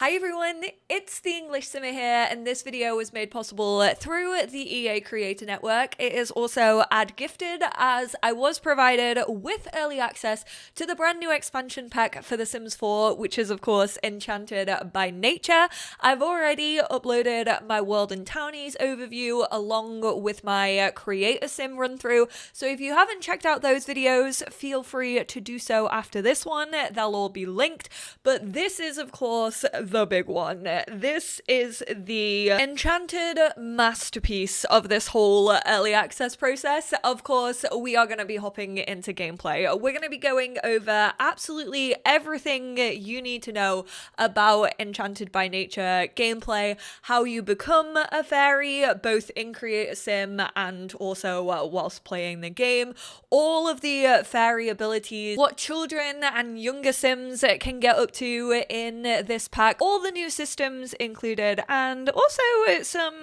Hi everyone, it's the EnglishSimmer here, and this video was made possible through the EA Creator Network. It is also ad gifted, as I was provided with early access to the brand new expansion pack for The Sims 4, which is of course Enchanted by Nature. I've already uploaded my world and townies overview along with my creator sim run through, so if you haven't checked out those videos, feel free to do so after this one. They'll all be linked, but this is of course the big one. This is the enchanted masterpiece of this whole early access process. Of course, we are going to be hopping into gameplay. We're going to be going over absolutely everything you need to know about Enchanted by Nature gameplay, how you become a fairy, both in Creator Sim and also whilst playing the game, all of the fairy abilities, what children and younger Sims can get up to in this pack, all the new systems included, and also some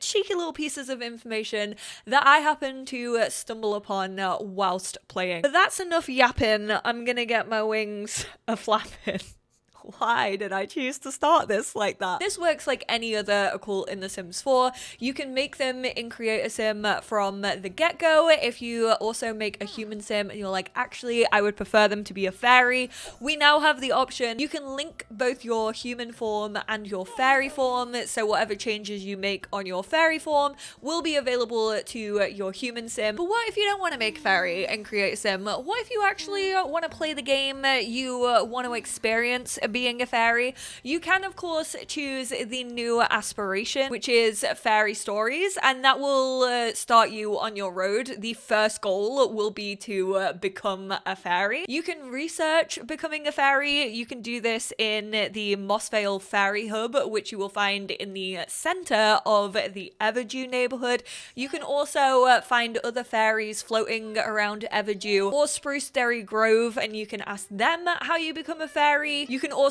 cheeky little pieces of information that I happen to stumble upon whilst playing. But that's enough yapping. I'm gonna get my wings a-flapping. Why did I choose to start this like that? This works like any other occult in The Sims 4. You can make them in Creator Sim from the get-go. If you also make a human sim and you're like, actually, I would prefer them to be a fairy, we now have the option. You can link both your human form and your fairy form, so whatever changes you make on your fairy form will be available to your human sim. But what if you don't want to make a fairy in Creator Sim? What if you actually want to play the game, you want to experience being a fairy? You can of course choose the new aspiration, which is fairy stories, and that will start you on your road. The first goal will be to become a fairy. You can research becoming a fairy. You can do this in the Mossveil Fairy Hub, which you will find in the center of the Everdew neighborhood. You can also find other fairies floating around Everdew or Spruceberry Grove, and you can ask them how you become a fairy. You can also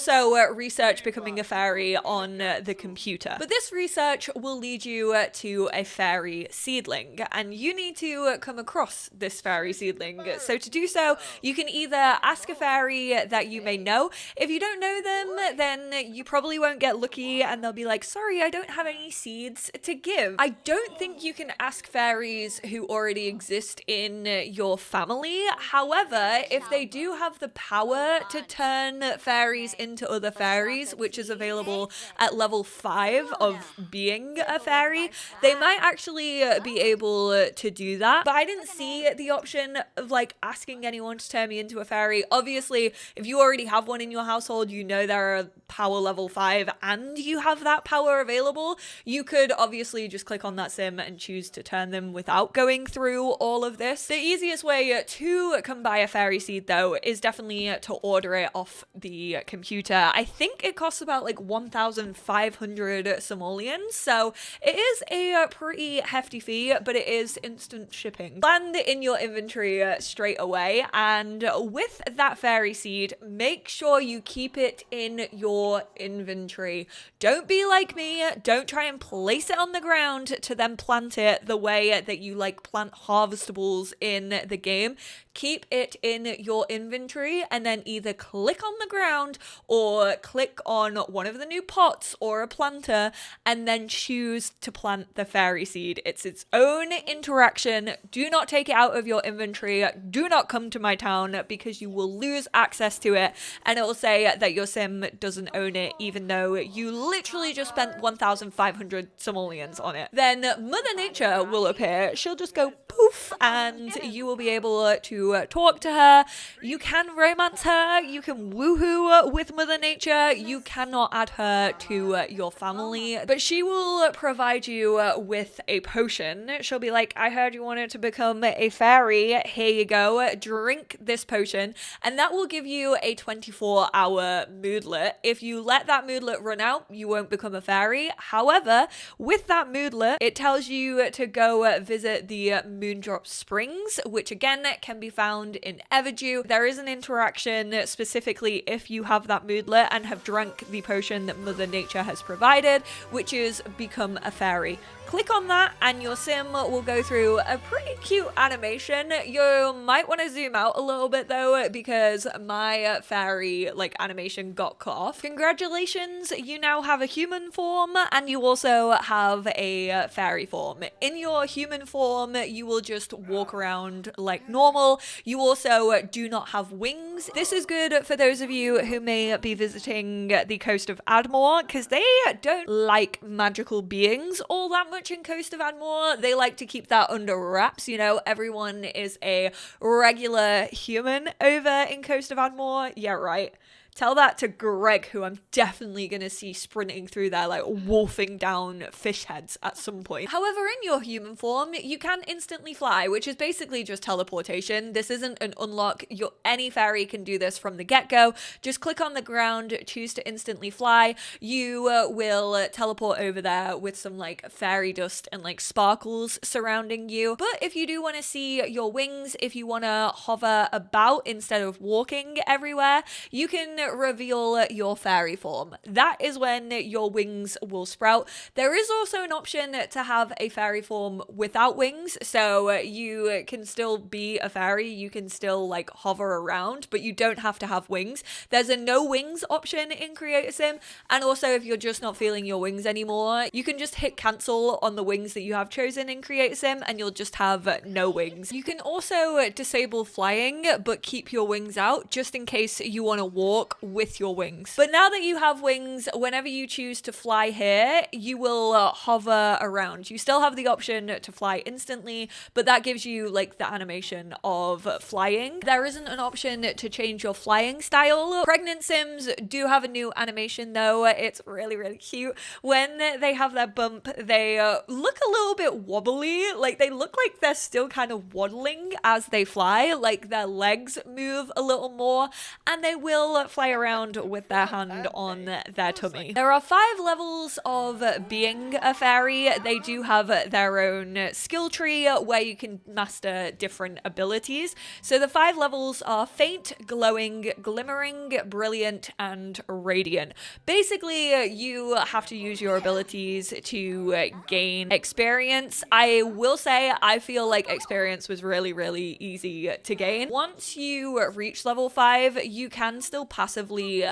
research becoming a fairy on the computer. But this research will lead you to a fairy seedling, and you need to come across this fairy seedling. So to do so, you can either ask a fairy that you may know. If you don't know them, then you probably won't get lucky, and they'll be like, sorry, I don't have any seeds to give. I don't think you can ask fairies who already exist in your family. However, if they do have the power to turn fairies into other fairies, which is available at level 5 of being a fairy, they might actually be able to do that. But I didn't see the option of like asking anyone to turn me into a fairy. Obviously, if you already have one in your household, you know they're a power level 5 and you have that power available, you could obviously just click on that sim and choose to turn them without going through all of this. The easiest way to come by a fairy seed though is definitely to order it off the computer. I think it costs about like 1,500 simoleons, so it is a pretty hefty fee, but it is instant shipping. Land in your inventory straight away, and with that fairy seed, make sure you keep it in your inventory. Don't be like me, don't try and place it on the ground to then plant it the way that you like plant harvestables in the game. Keep it in your inventory and then either click on the ground or click on one of the new pots or a planter and then choose to plant the fairy seed. It's its own interaction. Do not take it out of your inventory. Do not come to my town because you will lose access to it, and it will say that your sim doesn't own it even though you literally just spent 1,500 simoleons on it. Then Mother Nature will appear. She'll just go poof and you will be able to talk to her. You can romance her. You can woohoo with Mother Nature. You cannot add her to your family, but she will provide you with a potion. She'll be like, I heard you wanted to become a fairy. Here you go. Drink this potion, and that will give you a 24-hour moodlet. If you let that moodlet run out, you won't become a fairy. However, with that moodlet, it tells you to go visit the Moondrop Springs, which again can be found in Everdew. There is an interaction specifically if you have that moodlet and have drunk the potion that Mother Nature has provided, which is become a fairy. Click on that and your sim will go through a pretty cute animation. You might want to zoom out a little bit though, because my fairy animation got cut off. Congratulations, you now have a human form and you also have a fairy form. In your human form, you will just walk around like normal. You also do not have wings. This is good for those of you who may be visiting the coast of Admore, because they don't like magical beings all that much in Coast of Admore. They like to keep that under wraps, you know, everyone is a regular human over in Coast of Admore. Yeah, right. Tell that to Greg, who I'm definitely going to see sprinting through there, like wolfing down fish heads at some point. However, in your human form, you can instantly fly, which is basically just teleportation. This isn't an unlock. Any fairy can do this from the get-go. Just click on the ground, choose to instantly fly. You will teleport over there with some like fairy dust and like sparkles surrounding you. But if you do want to see your wings, if you want to hover about instead of walking everywhere, you can reveal your fairy form. That is when your wings will sprout. There is also an option to have a fairy form without wings, so you can still be a fairy, you can still like hover around, but you don't have to have wings. There's a no wings option in Create a Sim, and also if you're just not feeling your wings anymore, you can just hit cancel on the wings that you have chosen in Create a Sim and you'll just have no wings. You can also disable flying but keep your wings out just in case you want to walk with your wings. But now that you have wings, whenever you choose to fly here, you will hover around. You still have the option to fly instantly, but that gives you like the animation of flying. There isn't an option to change your flying style. Pregnant Sims do have a new animation though. It's really, really cute. When they have their bump, they look a little bit wobbly. Like they look like they're still kind of waddling as they fly. Like their legs move a little more and they will fly around with their hand on their tummy. There are 5 levels of being a fairy. They do have their own skill tree where you can master different abilities. So the 5 levels are faint, glowing, glimmering, brilliant, and radiant. Basically, you have to use your abilities to gain experience. I will say I feel like experience was really, really easy to gain. Once you reach level 5, you can still passively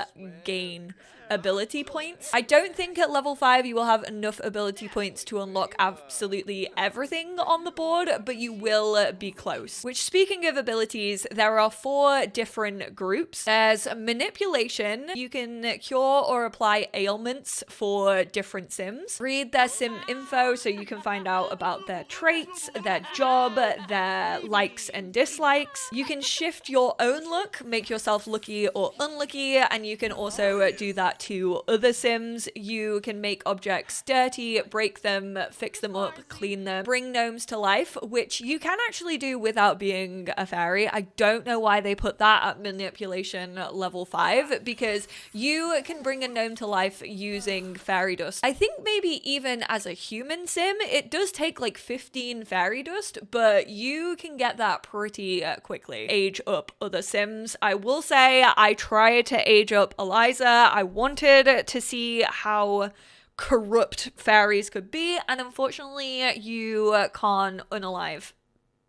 gain ability points. I don't think at level 5 you will have enough ability points to unlock absolutely everything on the board, but you will be close. Which, speaking of abilities, there are 4 different groups. There's manipulation. You can cure or apply ailments for different sims. Read their sim info so you can find out about their traits, their job, their likes and dislikes. You can shift your own luck, make yourself lucky or unlucky, and you can also do that to other sims. You can make objects dirty, break them, fix them up, clean them, bring gnomes to life, which you can actually do without being a fairy. I don't know why they put that at manipulation level 5, because you can bring a gnome to life using fairy dust. I think maybe even as a human sim, it does take like 15 fairy dust, but you can get that pretty quickly. Age up other sims. I will say I tried to age up Eliza. I wanted to see how corrupt fairies could be, and unfortunately you can't unalive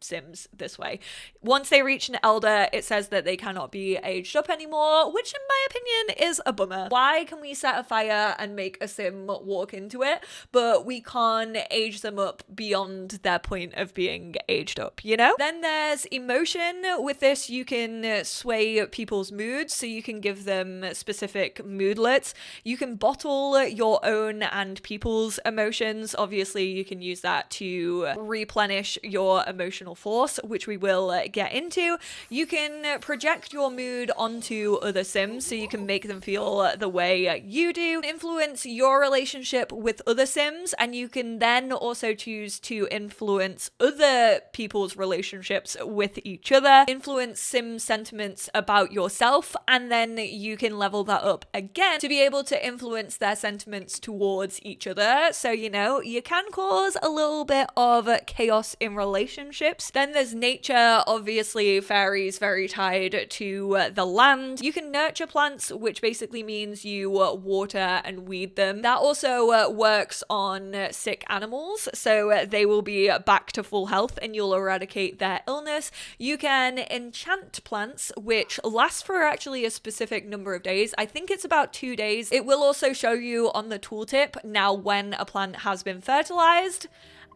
sims this way. Once they reach an elder, it says that they cannot be aged up anymore, which in my opinion is a bummer. Why can we set a fire and make a sim walk into it, but we can't age them up beyond their point of being aged up, you know? Then there's emotion. With this, you can sway people's moods, so you can give them specific moodlets. You can bottle your own and people's emotions. Obviously, you can use that to replenish your emotional force, which we will get into. You can project your mood onto other sims, so you can make them feel the way you do, influence your relationship with other sims, and you can then also choose to influence other people's relationships with each other, influence sim sentiments about yourself, and then you can level that up again to be able to influence their sentiments towards each other. So, you know, you can cause a little bit of chaos in relationships tooltips. Then there's nature, obviously fairies very tied to the land. You can nurture plants, which basically means you water and weed them. That also works on sick animals, so they will be back to full health and you'll eradicate their illness. You can enchant plants, which lasts for actually a specific number of days. I think it's about 2 days. It will also show you on the tooltip now when a plant has been fertilized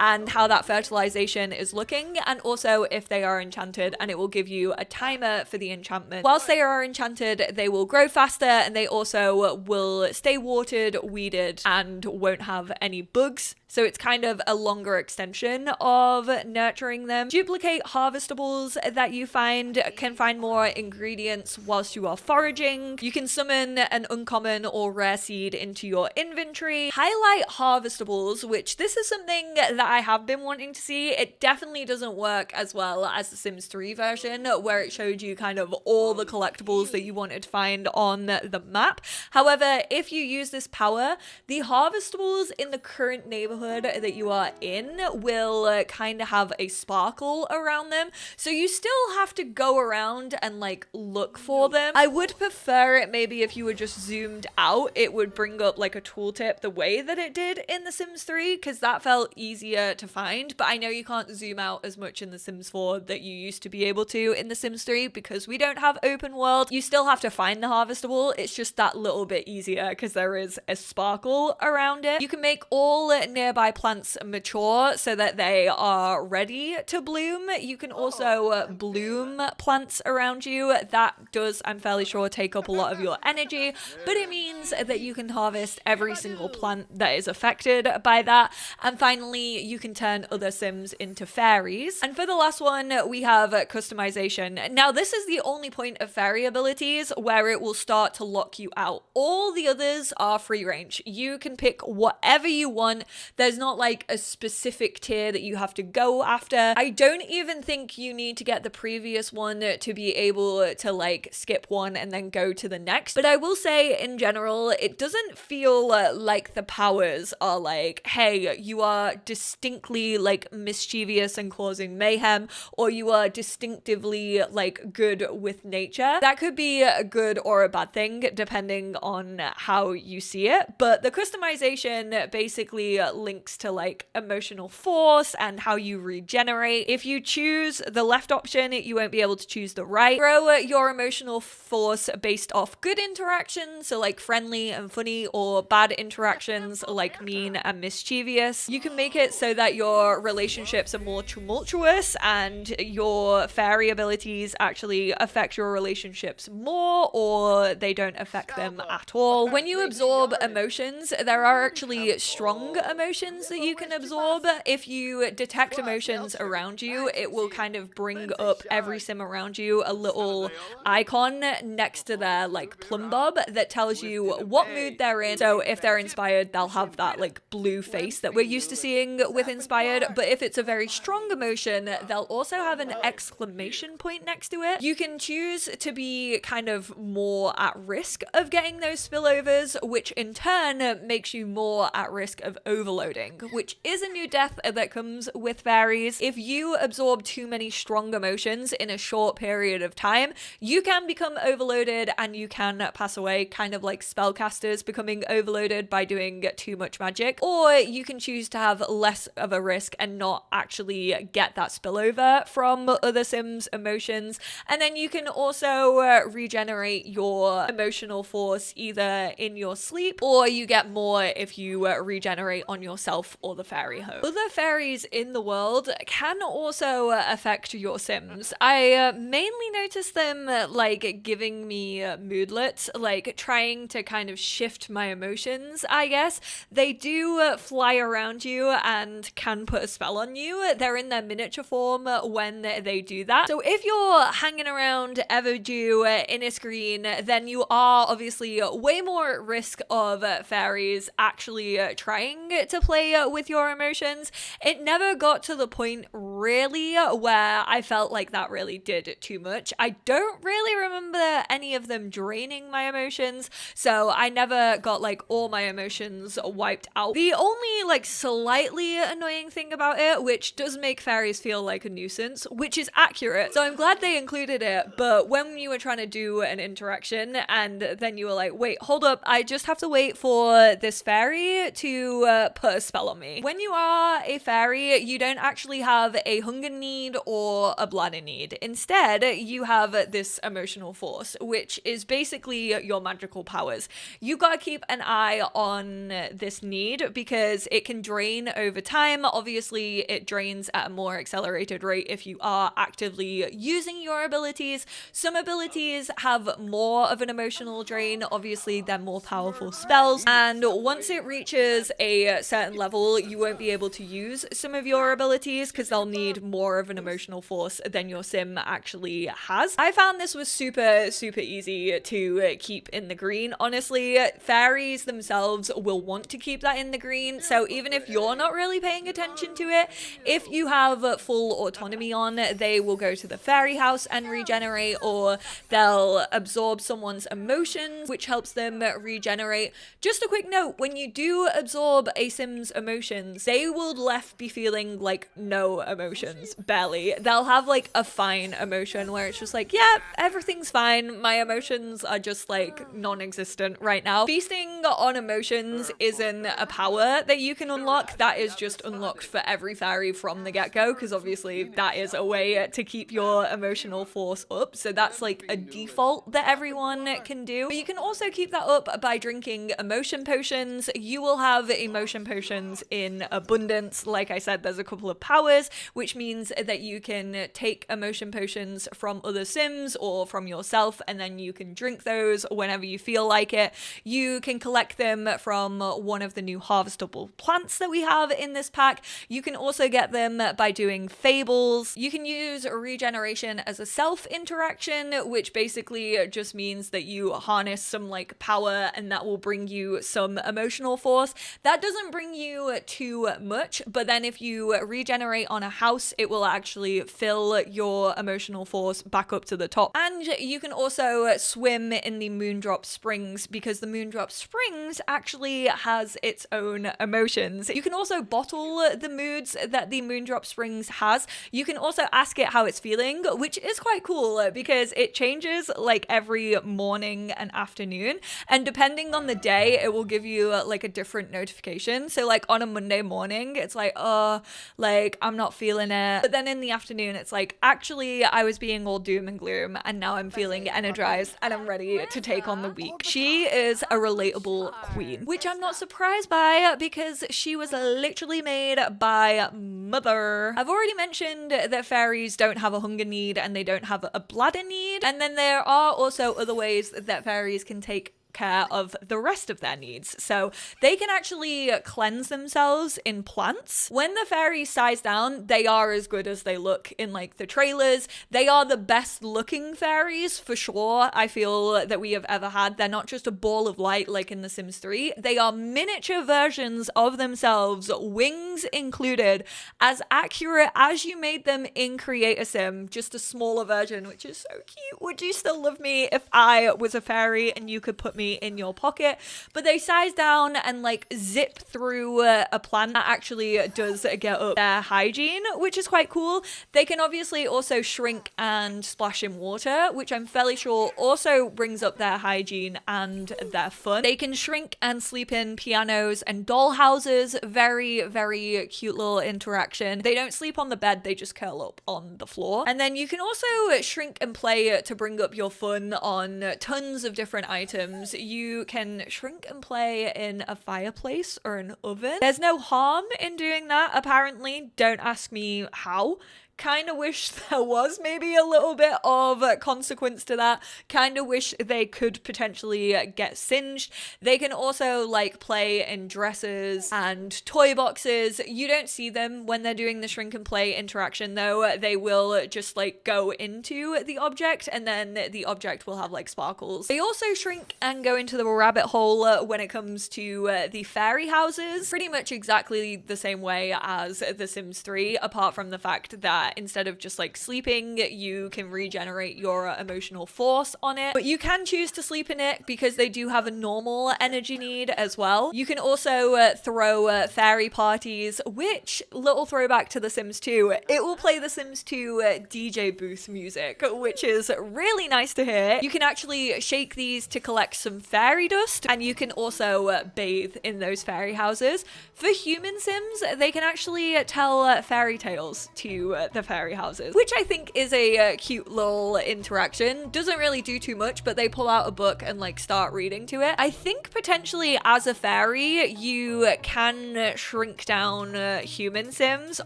and how that fertilization is looking, and also if they are enchanted, and it will give you a timer for the enchantment. Whilst they are enchanted, they will grow faster, and they also will stay watered, weeded, and won't have any bugs. So it's kind of a longer extension of nurturing them. Duplicate harvestables that you can find more ingredients whilst you are foraging. You can summon an uncommon or rare seed into your inventory. Highlight harvestables, which this is something that I have been wanting to see. It definitely doesn't work as well as the Sims 3 version, where it showed you kind of all the collectibles that you wanted to find on the map. However, if you use this power, the harvestables in the current neighborhood that you are in will kind of have a sparkle around them, so you still have to go around and like look for them. I would prefer it maybe if you were just zoomed out, it would bring up like a tooltip the way that it did in The Sims 3, because that felt easier to find. But I know you can't zoom out as much in The Sims 4 that you used to be able to in The Sims 3 because we don't have open world. You still have to find the harvestable, it's just that little bit easier because there is a sparkle around it. You can make all nearby plants mature so that they are ready to bloom. You can also bloom plants around you. That does, I'm fairly sure, take up a lot of your energy, but it means that you can harvest every single plant that is affected by that. And finally, you can turn other Sims into fairies. And for the last one, we have customization. Now, this is the only point of fairy abilities where it will start to lock you out. All the others are free range. You can pick whatever you want. There's not like a specific tier that you have to go after. I don't even think you need to get the previous one to be able to like skip one and then go to the next. But I will say in general, it doesn't feel like the powers are like, hey, you are distinctly like mischievous and causing mayhem, or you are distinctively like good with nature. That could be a good or a bad thing depending on how you see it. But the customization basically links to like emotional force and how you regenerate. If you choose the left option, you won't be able to choose the right. Grow your emotional force based off good interactions, so like friendly and funny, or bad interactions like mean and mischievous. You can make it so that your relationships are more tumultuous and your fairy abilities actually affect your relationships more, or they don't affect them at all. When you absorb emotions, there are actually strong emotions that you can absorb. If you detect emotions around you, it will kind of bring up every sim around you a little icon next to their like plumb bob that tells you what mood they're in. So if they're inspired, they'll have that like blue face that we're used to seeing with inspired, but if it's a very strong emotion, they'll also have an exclamation point next to it. You can choose to be kind of more at risk of getting those spillovers, which in turn makes you more at risk of overloading, which is a new death that comes with fairies. If you absorb too many strong emotions in a short period of time, you can become overloaded and you can pass away, kind of like spellcasters becoming overloaded by doing too much magic. Or you can choose to have less of a risk and not actually get that spillover from other Sims' emotions. And then you can also regenerate your emotional force either in your sleep, or you get more if you regenerate on yourself or the fairy home. Other fairies in the world can also affect your Sims. I mainly noticed them like giving me moodlets, like trying to kind of shift my emotions, I guess. They do fly around you and can put a spell on you. They're in their miniature form when they do that. So if you're hanging around Everdew in a screen, then you are obviously way more at risk of fairies actually trying to play with your emotions. It never got to the point really where I felt like that really did too much. I don't really remember any of them draining my emotions, so I never got like all my emotions wiped out. The only like slightly annoying thing about it, which does make fairies feel like a nuisance, which is accurate. So I'm glad they included it, but when you were trying to do an interaction and then you were like, wait, hold up, I just have to wait for this fairy to put a spell on me. When you are a fairy, you don't actually have a hunger need or a bladder need. Instead, you have this emotional force, which is basically your magical powers. You've got to keep an eye on this need because it can drain over time. Obviously, it drains at a more accelerated rate if you are actively using your abilities. Some abilities have more of an emotional drain. Obviously, they're more powerful spells. And once it reaches a certain level, you won't be able to use some of your abilities because they'll need more of an emotional force than your sim actually has. I found this was super easy to keep in the green. Honestly, fairies themselves will want to keep that in the green. So even if you're not really paying attention to it, if you have full autonomy on, they will go to the fairy house and regenerate, or they'll absorb someone's emotions, which helps them regenerate. Just a quick note, when you do absorb a sim's emotions, they will left be feeling like no emotions, barely. They'll have like a fine emotion where it's just like, yeah, everything's fine. My emotions are just like non-existent right now. Feasting on emotions isn't a power that you can unlock. That is just unlocked for every fairy from the get-go, because obviously that is a way to keep your emotional force up. So that's like a default that everyone can do. But you can also keep that up by drinking emotion potions. You will have emotion potions in abundance. Like I said, there's a couple of powers, which means that you can take emotion potions from other sims or from yourself, and then you can drink those whenever you feel like it. You can collect them from one of the new harvestable plants that we have in this pack. You can also get them by doing fables. You can use regeneration as a self interaction, which basically just means that you harness some like power and that will bring you some emotional force. That doesn't bring you too much, but then if you regenerate on a house, it will actually fill your emotional force back up to the top. And you can also swim in the Moondrop Springs because the Moondrop Springs actually has its own emotions. You can also bottle the moods that the Moondrop Springs has. You can also ask it how it's feeling, which is quite cool because it changes like every morning and afternoon, and depending on the day it will give you like a different notification. So like on a Monday morning it's like, oh, like I'm not feeling it, but then in the afternoon it's like, actually I was being all doom and gloom and now I'm feeling energized and I'm ready to take on the week. She is a relatable queen, which I'm not surprised by because she was literally made by Mother. I've already mentioned that fairies don't have a hunger need and they don't have a bladder need, and then there are also other ways that fairies can take care of the rest of their needs. So they can actually cleanse themselves in plants. When the fairies size down, they are as good as they look in like the trailers. They are the best looking fairies for sure, I feel, that we have ever had. They're not just a ball of light like in The Sims 3. They are miniature versions of themselves, wings included, as accurate as you made them in Create a Sim, just a smaller version, which is so cute. Would you still love me if I was a fairy and you could put me in your pocket? But they size down and like zip through a plant. That actually does get up their hygiene, which is quite cool. They can obviously also shrink and splash in water, which I'm fairly sure also brings up their hygiene and their fun. They can shrink and sleep in pianos and doll houses. Very cute little interaction. They don't sleep on the bed, they just curl up on the floor. And then you can also shrink and play to bring up your fun on tons of different items. You can shrink and play in a fireplace or an oven. There's no harm in doing that, apparently. Don't ask me how. Kind of wish there was maybe a little bit of consequence to that. Kind of wish they could potentially get singed. They can also like play in dresses and toy boxes. You don't see them when they're doing the shrink and play interaction though. They will just like go into the object and then the object will have like sparkles. They also shrink and go into the rabbit hole when it comes to the fairy houses. Pretty much exactly the same way as The Sims 3, apart from the fact that that instead of just like sleeping, you can regenerate your emotional force on it. But you can choose to sleep in it because they do have a normal energy need as well. You can also throw fairy parties, which, little throwback to The Sims 2, it will play The Sims 2 DJ booth music, which is really nice to hear. You can actually shake these to collect some fairy dust, and you can also bathe in those fairy houses. For human Sims, they can actually tell fairy tales to the fairy houses, which I think is a cute little interaction. Doesn't really do too much, but they pull out a book and like start reading to it. I think potentially as a fairy, you can shrink down human Sims.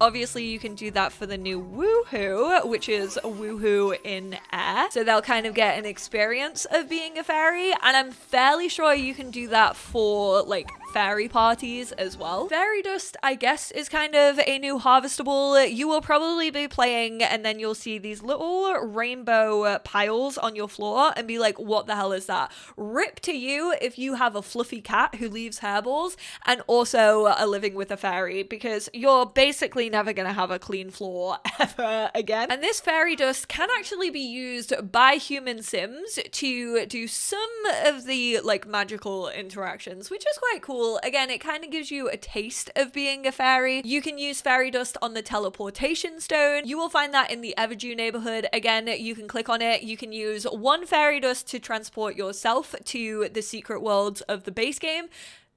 Obviously, you can do that for the new woohoo, which is woohoo in air. So they'll kind of get an experience of being a fairy, and I'm fairly sure you can do that for like fairy parties as well. Fairy dust, I guess, is kind of a new harvestable. You will probably be playing and then you'll see these little rainbow piles on your floor and be like, what the hell is that? Rip to you if you have a fluffy cat who leaves hairballs and also are living with a fairy, because you're basically never going to have a clean floor ever again. And this fairy dust can actually be used by human Sims to do some of the like magical interactions, which is quite cool. Again, it kind of gives you a taste of being a fairy. You can use fairy dust on the teleportation stone. You will find that in the Everdew neighborhood. Again, you can click on it. You can use one fairy dust to transport yourself to the secret worlds of the base game.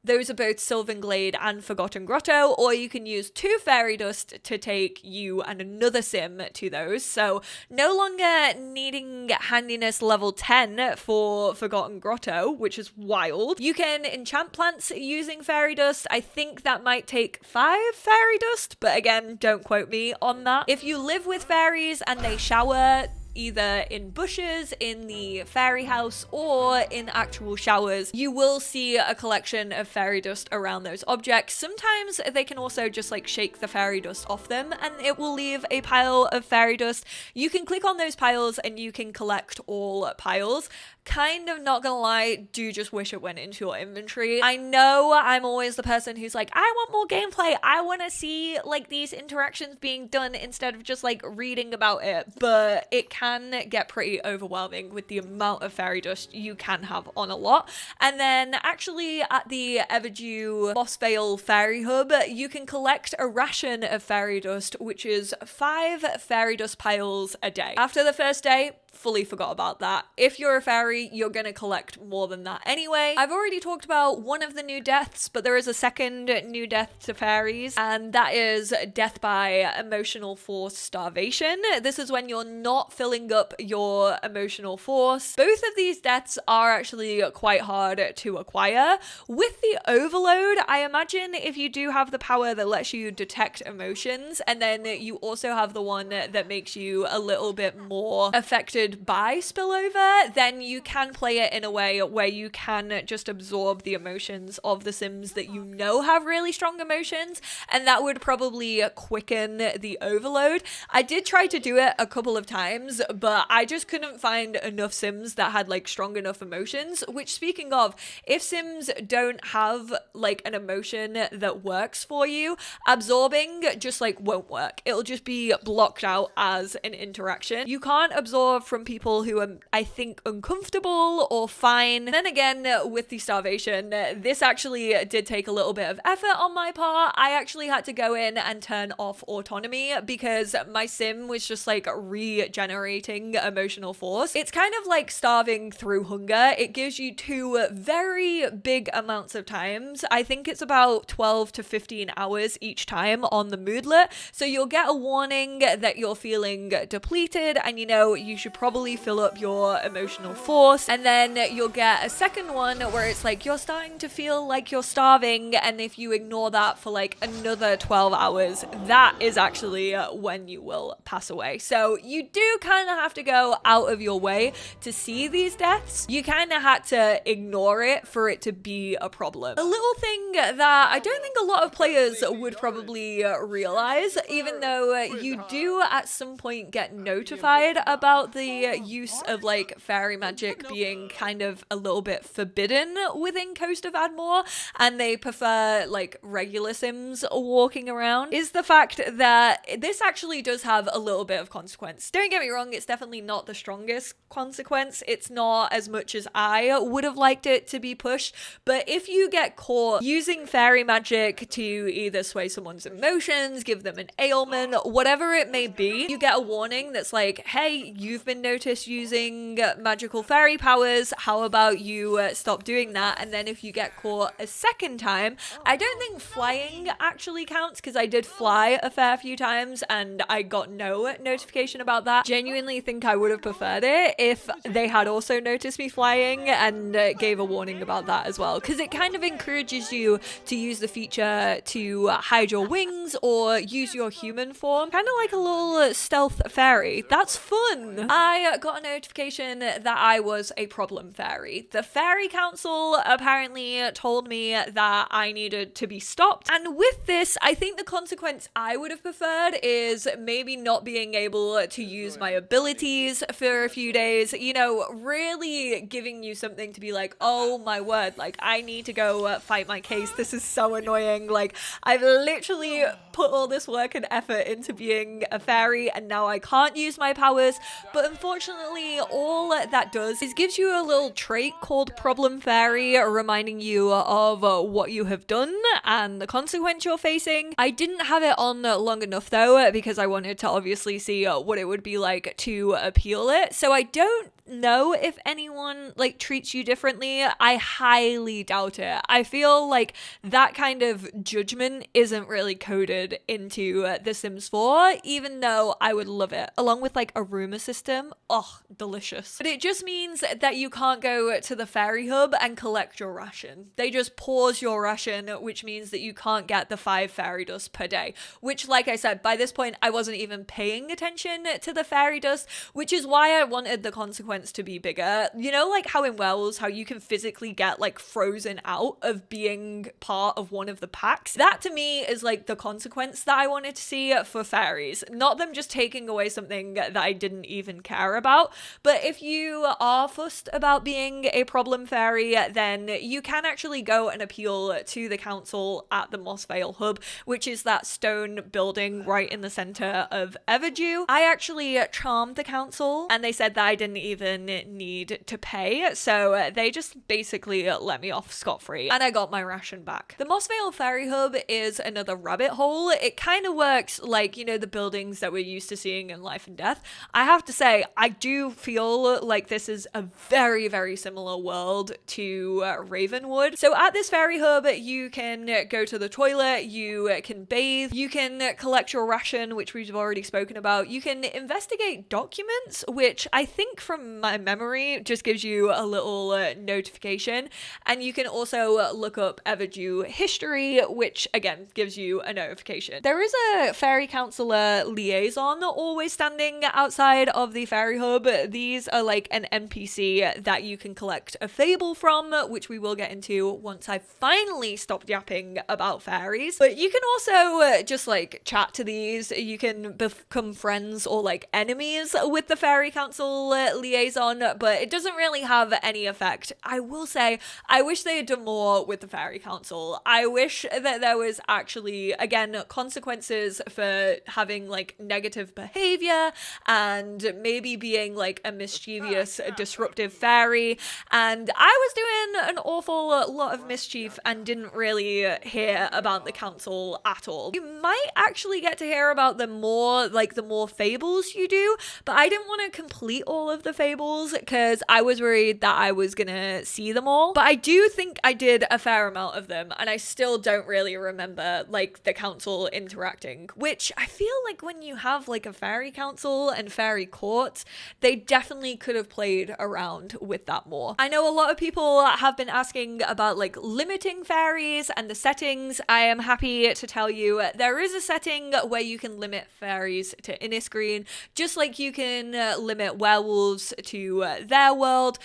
Those are both Sylvan Glade and Forgotten Grotto, or you can use 2 fairy dust to take you and another sim to those. So no longer needing handiness level 10 for Forgotten Grotto, which is wild. You can enchant plants using fairy dust. I think that might take 5 fairy dust, but again, don't quote me on that. If you live with fairies and they shower, either in bushes, in the fairy house, or in actual showers, you will see a collection of fairy dust around those objects. Sometimes they can also just like shake the fairy dust off them and it will leave a pile of fairy dust. You can click on those piles and you can collect all piles. Kind of not gonna lie, do just wish it went into your inventory. I know I'm always the person who's like, I want more gameplay. I want to see like these interactions being done instead of just like reading about it, but it can get pretty overwhelming with the amount of fairy dust you can have on a lot. And then actually at the Everdew Mossveil Fairy Hub, you can collect a ration of fairy dust, which is 5 fairy dust piles a day. After the first day, fully forgot about that. If you're a fairy, you're gonna collect more than that anyway. I've already talked about one of the new deaths, but there is a second new death to fairies, and that is death by emotional force starvation. This is when you're not filling up your emotional force. Both of these deaths are actually quite hard to acquire. With the overload, I imagine if you do have the power that lets you detect emotions, and then you also have the one that makes you a little bit more affected by spillover, then you can play it in a way where you can just absorb the emotions of the Sims that you know have really strong emotions, and that would probably quicken the overload. I did try to do it a couple of times, but I just couldn't find enough Sims that had like strong enough emotions, which, speaking of, if Sims don't have like an emotion that works for you, absorbing just like won't work. It'll just be blocked out as an interaction. You can't absorb from people who are, I think, uncomfortable or fine. Then again, with the starvation, this actually did take a little bit of effort on my part. I actually had to go in and turn off autonomy because my sim was just like regenerating emotional force. It's kind of like starving through hunger. It gives you 2 very big amounts of times. I think it's about 12 to 15 hours each time on the moodlet. So you'll get a warning that you're feeling depleted and you know you should probably fill up your emotional force, and then you'll get a second one where it's like you're starting to feel like you're starving, and if you ignore that for like another 12 hours, that is actually when you will pass away. So you do kind of have to go out of your way to see these deaths. You kind of had to ignore it for it to be a problem. A little thing that I don't think a lot of players would probably realize, even though you do at some point get notified about the the use of like fairy magic being kind of a little bit forbidden within Coast of Admore, and they prefer like regular Sims walking around, is the fact that this actually does have a little bit of consequence. Don't get me wrong, it's definitely not the strongest consequence. It's not as much as I would have liked it to be pushed, but if you get caught using fairy magic to either sway someone's emotions, give them an ailment, whatever it may be, you get a warning that's like, hey, you've been noticed using magical fairy powers, how about you stop doing that? And then if you get caught a second time, I don't think flying actually counts, because I did fly a fair few times and I got no notification about that. Genuinely think I would have preferred it if they had also noticed me flying and gave a warning about that as well, because it kind of encourages you to use the feature to hide your wings or use your human form, kind of like a little stealth fairy. That's fun. I got a notification that I was a problem fairy. The fairy council apparently told me that I needed to be stopped, and with this I think the consequence I would have preferred is maybe not being able to use my abilities for a few days, you know, really giving you something to be like, oh my word, like I need to go fight my case. This is so annoying. Like I've literally put all this work and effort into being a fairy and now I can't use my powers. But unfortunately all that does is gives you a little trait called problem fairy, reminding you of what you have done and the consequence you're facing. I didn't have it on long enough though, because I wanted to obviously see what it would be like to appeal it. So I don't know if anyone like treats you differently. I highly doubt it. I feel like that kind of judgment isn't really coded into The Sims 4, even though I would love it, along with like a rumor system. Oh, delicious. But it just means that you can't go to the fairy hub and collect your ration. They just pause your ration, which means that you can't get the 5 fairy dust per day, which, like I said, by this point I wasn't even paying attention to the fairy dust, which is why I wanted the consequence to be bigger. You know, like how in Wells, how you can physically get like frozen out of being part of one of the packs? That to me is like the consequence that I wanted to see for fairies, not them just taking away something that I didn't even care about. But if you are fussed about being a problem fairy, then you can actually go and appeal to the council at the Mossveil hub, which is that stone building right in the center of Everdew. I actually charmed the council and they said that I didn't even need to pay, so they just basically let me off scot-free and I got my ration back. The Mossveil Fairy Hub is another rabbit hole. It kind of works like, you know, the buildings that we're used to seeing in Life and Death. I have to say, I do feel like this is a very, very similar world to Ravenwood. So at this Fairy Hub, you can go to the toilet, you can bathe, you can collect your ration, which we've already spoken about, you can investigate documents, which I think from my memory just gives you a little notification, and you can also look up Everdew history, which again gives you a notification. There is a fairy counselor liaison always standing outside of the fairy hub. These are like an NPC that you can collect a fable from, which we will get into once I finally stop yapping about fairies. But you can also just like chat to these. You can become friends or like enemies with the fairy council liaison, but it doesn't really have any effect. I will say, I wish they had done more with the fairy council. I wish that there was actually, again, consequences for having like negative behavior and maybe being like a mischievous, disruptive fairy. And I was doing an awful lot of mischief and didn't really hear about the council at all. You might actually get to hear about them more, like the more fables you do, but I didn't want to complete all of the fables because I was worried that I was gonna see them all. But I do think I did a fair amount of them, and I still don't really remember like the council interacting, which I feel like when you have like a fairy council and fairy courts, they definitely could have played around with that more. I know a lot of people have been asking about like limiting fairies and the settings. I am happy to tell you there is a setting where you can limit fairies to Innisgreen, just like you can limit werewolves to their world.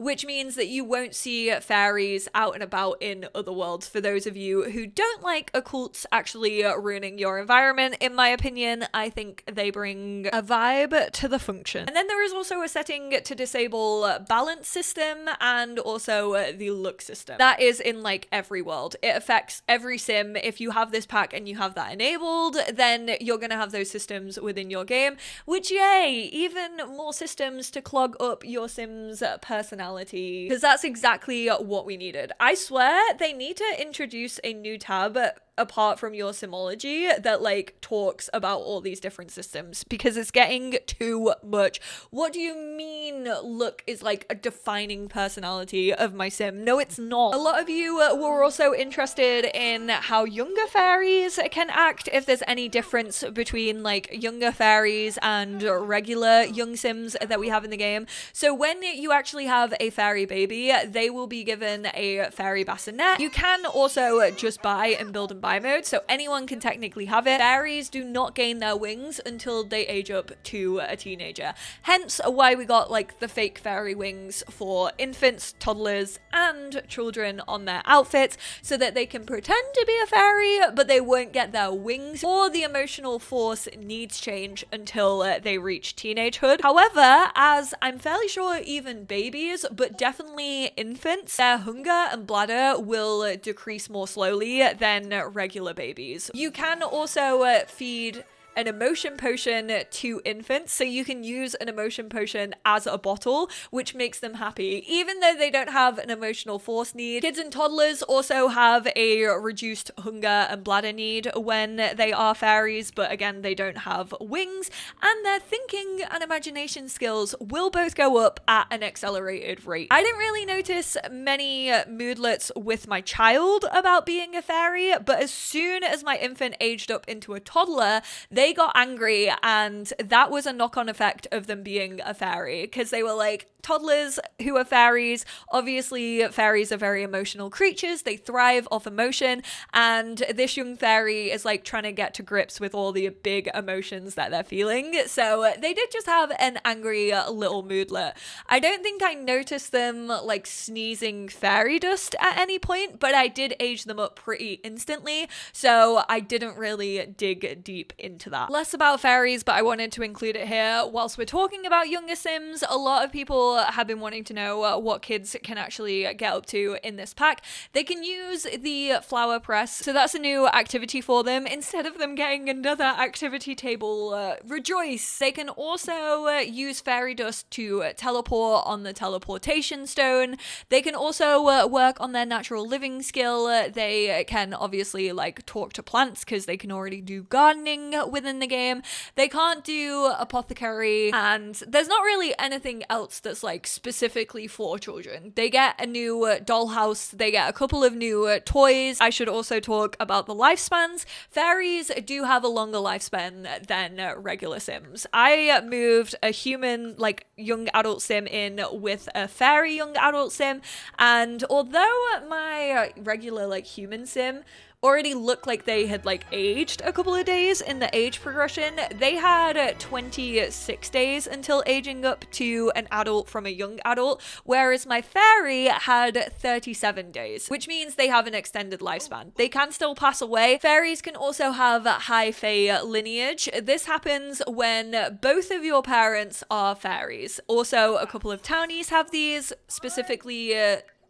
which means that you won't see fairies out and about in other worlds. For those of you who don't like occults actually ruining your environment, in my opinion, I think they bring a vibe to the function. And then there is also a setting to disable balance system and also the look system. That is in like every world. It affects every sim. If you have this pack and you have that enabled, then you're gonna have those systems within your game, which yay, even more systems to clog up your sim's personality, because that's exactly what we needed. I swear they need to introduce a new tab apart from your simology that like talks about all these different systems, because it's getting too much. What do you mean look is like a defining personality of my sim? No, it's not. A lot of you were also interested in how younger fairies can act, if there's any difference between like younger fairies and regular young sims that we have in the game. So when you actually have a fairy baby, they will be given a fairy bassinet. You can also just buy and build and buy mode, so anyone can technically have it. Fairies do not gain their wings until they age up to a teenager, hence why we got like the fake fairy wings for infants, toddlers, and children on their outfits, so that they can pretend to be a fairy but they won't get their wings, or the emotional force needs change until they reach teenagehood. However, as I'm fairly sure even babies, but definitely infants, their hunger and bladder will decrease more slowly than regular babies. You can also feed an emotion potion to infants, so you can use an emotion potion as a bottle, which makes them happy even though they don't have an emotional force need. Kids and toddlers also have a reduced hunger and bladder need when they are fairies, but again they don't have wings, and their thinking and imagination skills will both go up at an accelerated rate. I didn't really notice many moodlets with my child about being a fairy, but as soon as my infant aged up into a toddler, they got angry, and that was a knock-on effect of them being a fairy, because they were like, toddlers who are fairies, obviously fairies are very emotional creatures, they thrive off emotion, and this young fairy is like trying to get to grips with all the big emotions that they're feeling. So they did just have an angry little moodlet. I don't think I noticed them like sneezing fairy dust at any point, but I did age them up pretty instantly, so I didn't really dig deep into that. Less about fairies, but I wanted to include it here. Whilst we're talking about younger sims, a lot of people have been wanting to know what kids can actually get up to in this pack. They can use the flower press, so that's a new activity for them. Instead of them getting another activity table, rejoice. They can also use fairy dust to teleport on the teleportation stone. They can also work on their natural living skill. They can obviously like talk to plants, because they can already do gardening within the game. They can't do apothecary, and there's not really anything else that's like specifically for children. They get a new dollhouse, they get a couple of new toys. I should also talk about the lifespans. Fairies do have a longer lifespan than regular sims. I moved a human like young adult sim in with a fairy young adult sim, and although my regular like human sim already looked like they had like aged a couple of days in the age progression, they had 26 days until aging up to an adult from a young adult, whereas my fairy had 37 days, which means they have an extended lifespan. They can still pass away. Fairies can also have high fae lineage. This happens when both of your parents are fairies. Also, a couple of townies have these, specifically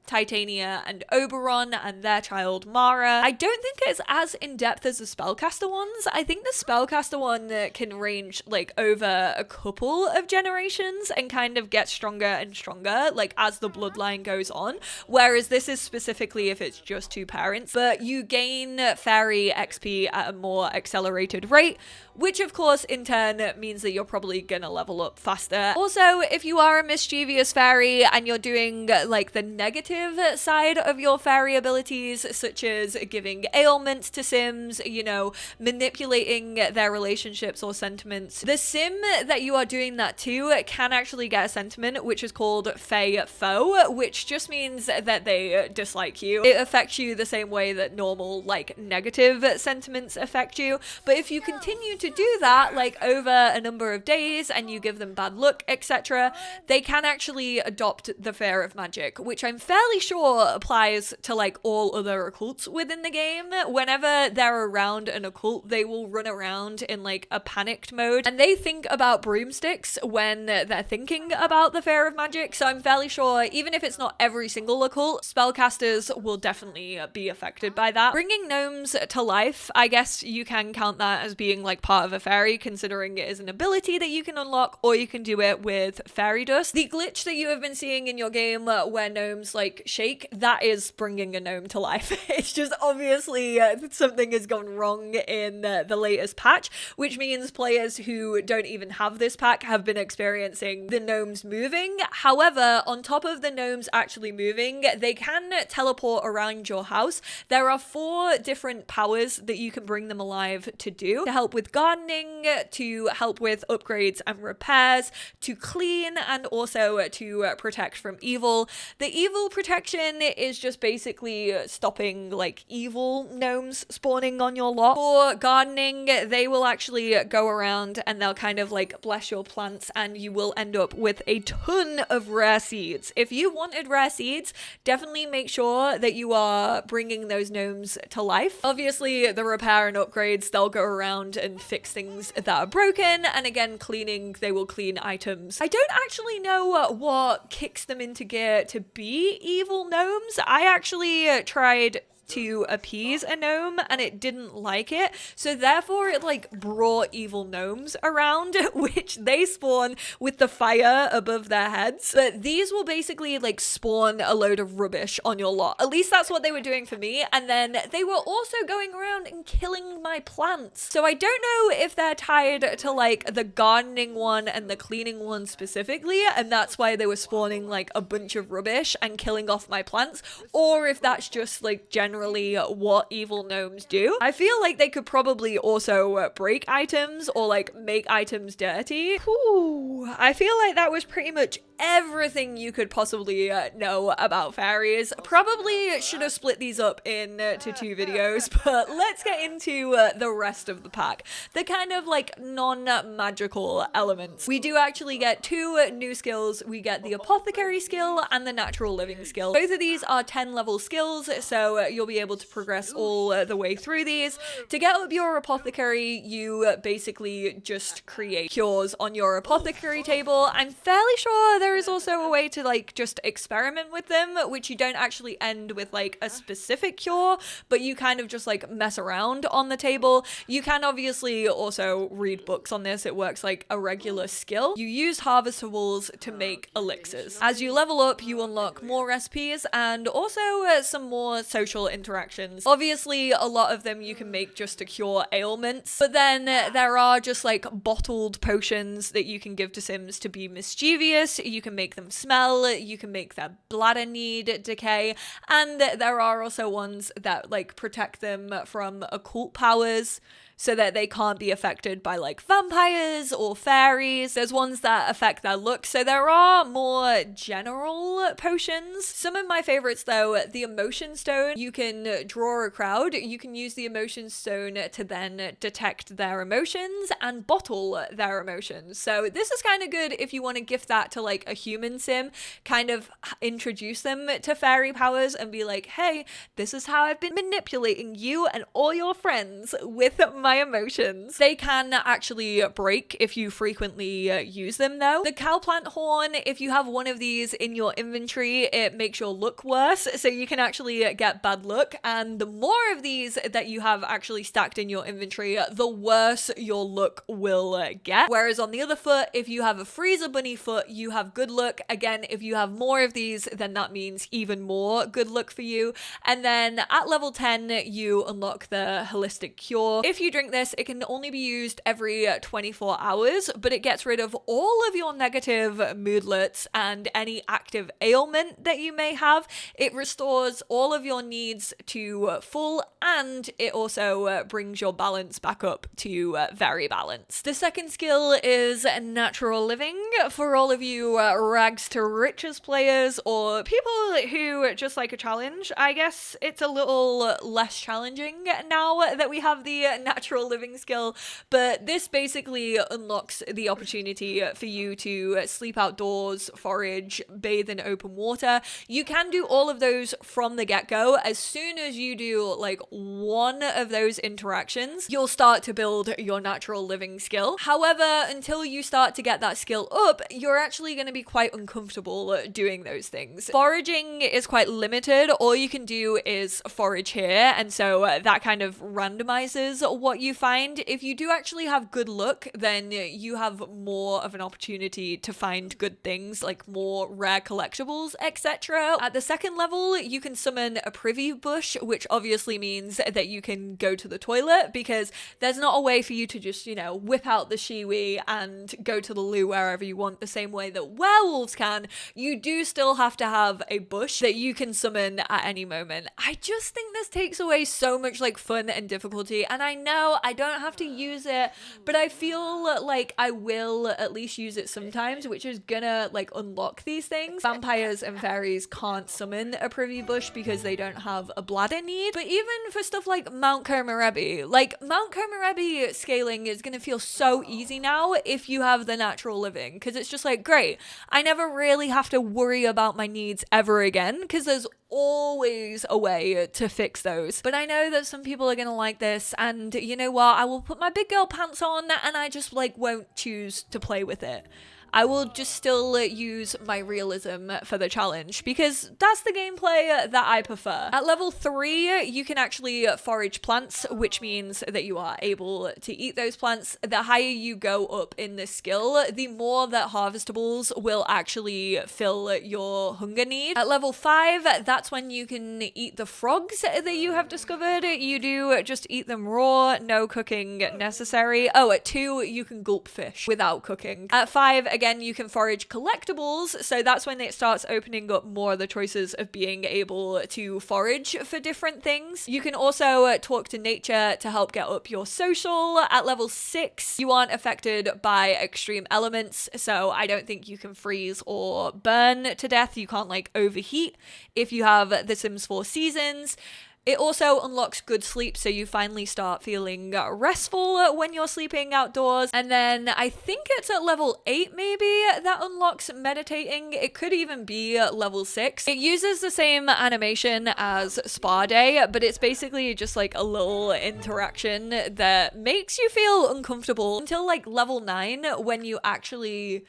Titania and Oberon and their child Mara. I don't think it's as in-depth as the spellcaster ones. I think the spellcaster one can range like over a couple of generations and kind of get stronger and stronger like as the bloodline goes on, whereas this is specifically if it's just two parents. But you gain fairy XP at a more accelerated rate, which of course in turn means that you're probably gonna level up faster. Also, if you are a mischievous fairy and you're doing like the negative negative side of your fairy abilities, such as giving ailments to sims, you know, manipulating their relationships or sentiments. The sim that you are doing that to can actually get a sentiment which is called Fey Foe, which just means that they dislike you. It affects you the same way that normal, like, negative sentiments affect you. But if you continue to do that, like, over a number of days and you give them bad luck, etc., they can actually adopt the fear of magic, which I'm fairly sure applies to, like, all other occults within the game. Whenever they're around an occult, they will run around in, like, a panicked mode, and they think about broomsticks when they're thinking about the fear of magic. So I'm fairly sure, even if it's not every single occult, spellcasters will definitely be affected by that. Bringing gnomes to life, I guess you can count that as being, like, part of a fairy, considering it is an ability that you can unlock, or you can do it with fairy dust. The glitch that you have been seeing in your game where gnomes, like, shake, that is bringing a gnome to life. It's just obviously something has gone wrong in the latest patch, which means players who don't even have this pack have been experiencing the gnomes moving. However, on top of the gnomes actually moving, they can teleport around your house. There are 4 different powers that you can bring them alive to do: to help with gardening, to help with upgrades and repairs, to clean, and also to protect from evil. The evil protection is just basically stopping, like, evil gnomes spawning on your lot. For gardening, they will actually go around and they'll kind of, like, bless your plants, and you will end up with a ton of rare seeds. If you wanted rare seeds, definitely make sure that you are bringing those gnomes to life. Obviously, the repair and upgrades, they'll go around and fix things that are broken, and again, cleaning, they will clean items. I don't actually know what kicks them into gear to be evil gnomes. I actually tried to appease a gnome and it didn't like it, so therefore it, like, brought evil gnomes around, which they spawn with the fire above their heads. But these will basically, like, spawn a load of rubbish on your lot. At least that's what they were doing for me. And then they were also going around and killing my plants. So I don't know if they're tied to, like, the gardening one and the cleaning one specifically, and that's why they were spawning, like, a bunch of rubbish and killing off my plants, or if that's just, like, generally what evil gnomes do. I feel like they could probably also break items or, like, make items dirty. Ooh, I feel like that was pretty much everything you could possibly know about fairies. Probably should have split these up into 2 videos, but let's get into the rest of the pack. The kind of, like, non-magical elements. We do actually get 2 new skills. We get the apothecary skill and the natural living skill. Both of these are 10 level skills, so you'll be able to progress all the way through these. To get up your apothecary, you basically just create cures on your apothecary table. I'm fairly sure there is also a way to, like, just experiment with them, which you don't actually end with, like, a specific cure, but you kind of just, like, mess around on the table. You can obviously also read books on this. It works like a regular skill. You use harvestables to make elixirs. As you level up, you unlock more recipes and also some more social interactions. Obviously, a lot of them you can make just to cure ailments, but then there are just, like, bottled potions that you can give to sims to be mischievous. You can make them smell, you can make their bladder need decay, and there are also ones that, like, protect them from occult powers, so that they can't be affected by, like, vampires or fairies. There's ones that affect their look, so there are more general potions. Some of my favorites, though, the emotion stone. You can draw a crowd. You can use the emotion stone to then detect their emotions and bottle their emotions. So this is kind of good if you want to gift that to, like, a human sim, kind of introduce them to fairy powers and be like, hey, this is how I've been manipulating you and all your friends with my emotions. They can actually break if you frequently use them, though. The cowplant horn, if you have one of these in your inventory, it makes your luck worse, so you can actually get bad luck, and the more of these that you have actually stacked in your inventory, the worse your luck will get. Whereas on the other foot, if you have a freezer bunny foot, you have good luck. Again, if you have more of these, then that means even more good luck for you. And then at level 10, you unlock the holistic cure. If you drink this, it can only be used every 24 hours, but it gets rid of all of your negative moodlets and any active ailment that you may have. It restores all of your needs to full, and it also brings your balance back up to very balanced. The second skill is natural living. For all of you rags to riches players or people who just like a challenge, I guess it's a little less challenging now that we have the natural living skill, but this basically unlocks the opportunity for you to sleep outdoors, forage, bathe in open water. You can do all of those from the get-go. As soon as you do like one of those interactions, you'll start to build your natural living skill. However, until you start to get that skill up, you're actually going to be quite uncomfortable doing those things. Foraging is quite limited. All you can do is forage here, and so that kind of randomizes what you find. If you do actually have good luck, then you have more of an opportunity to find good things, like more rare collectibles, etc. At the second level, you can summon a privy bush, which obviously means that you can go to the toilet, because there's not a way for you to just, you know, whip out the shiwi and go to the loo wherever you want the same way that werewolves can. You do still have to have a bush that you can summon at any moment. I just think this takes away so much like fun and difficulty, and I know I don't have to use it, but I feel like I will at least use it sometimes, which is gonna like unlock these things. Vampires and fairies can't summon a privy bush because they don't have a bladder need, but even for stuff like Mount Komorebi, like Mount Komorebi scaling is gonna feel so easy now if you have the natural living, because it's just like, great, I never really have to worry about my needs ever again, because there's always a way to fix those. But I know that some people are gonna like this, and you know what, I will put my big girl pants on and I just like won't choose to play with it. I will just still use my realism for the challenge, because that's the gameplay that I prefer. At level 3, you can actually forage plants, which means that you are able to eat those plants. The higher you go up in this skill, the more that harvestables will actually fill your hunger need. At level 5, that's when you can eat the frogs that you have discovered. You do just eat them raw, no cooking necessary. Oh, at 2, you can gulp fish without cooking. At 5, again, you can forage collectibles, so that's when it starts opening up more of the choices of being able to forage for different things. You can also talk to nature to help get up your social. At level 6, you aren't affected by extreme elements, so I don't think you can freeze or burn to death. You can't like overheat if you have The Sims 4 Seasons. It also unlocks good sleep, so you finally start feeling restful when you're sleeping outdoors. And then I think it's at level 8 maybe that unlocks meditating. It could even be level 6. It uses the same animation as Spa Day, but it's basically just like a little interaction that makes you feel uncomfortable until like level 9, when you actually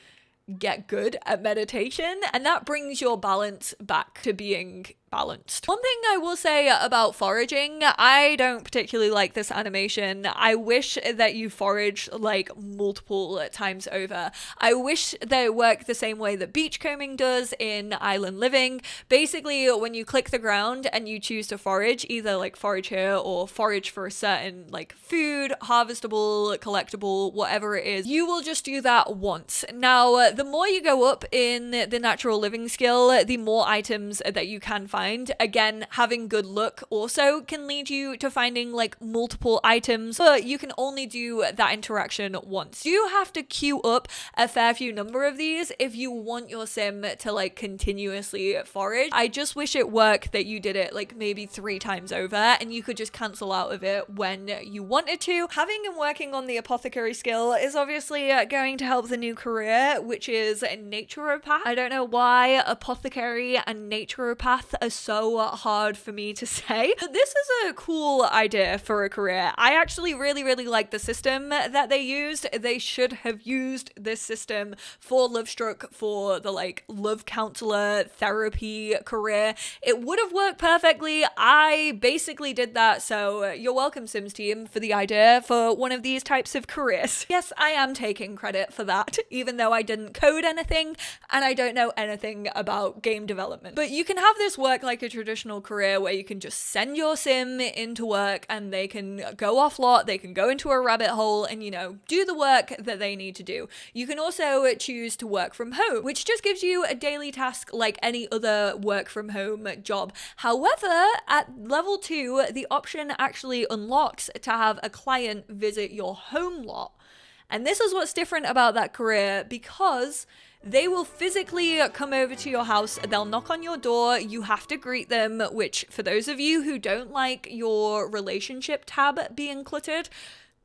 get good at meditation, and that brings your balance back to being balanced. One thing I will say about foraging, I don't particularly like this animation. I wish that you forage like multiple times over. I wish that it worked the same way that beachcombing does in Island Living. Basically, when you click the ground and you choose to forage, either like forage here or forage for a certain like food, harvestable, collectible, whatever it is, you will just do that once. Now, the more you go up in the natural living skill, the more items that you can find. Again, having good luck also can lead you to finding like multiple items, but you can only do that interaction once. You have to queue up a fair few number of these if you want your sim to like continuously forage. I just wish it worked that you did it like maybe 3 times over and you could just cancel out of it when you wanted to. Having and working on the apothecary skill is obviously going to help the new career, which is naturopath. I don't know why apothecary and naturopath are so hard for me to say, but this is a cool idea for a career. I actually really like the system that they used. They should have used this system for Lovestruck for the like love counselor therapy career. It would have worked perfectly. I basically did that, so you're welcome, Sims team, for the idea for one of these types of careers. Yes, I am taking credit for that, even though I didn't code anything and I don't know anything about game development. But you can have this work like a traditional career where you can just send your sim into work and they can go off lot, they can go into a rabbit hole and, you know, do the work that they need to do. You can also choose to work from home, which just gives you a daily task like any other work from home job. However, at level 2, the option actually unlocks to have a client visit your home lot. And this is what's different about that career, because they will physically come over to your house, they'll knock on your door, you have to greet them, which for those of you who don't like your relationship tab being cluttered,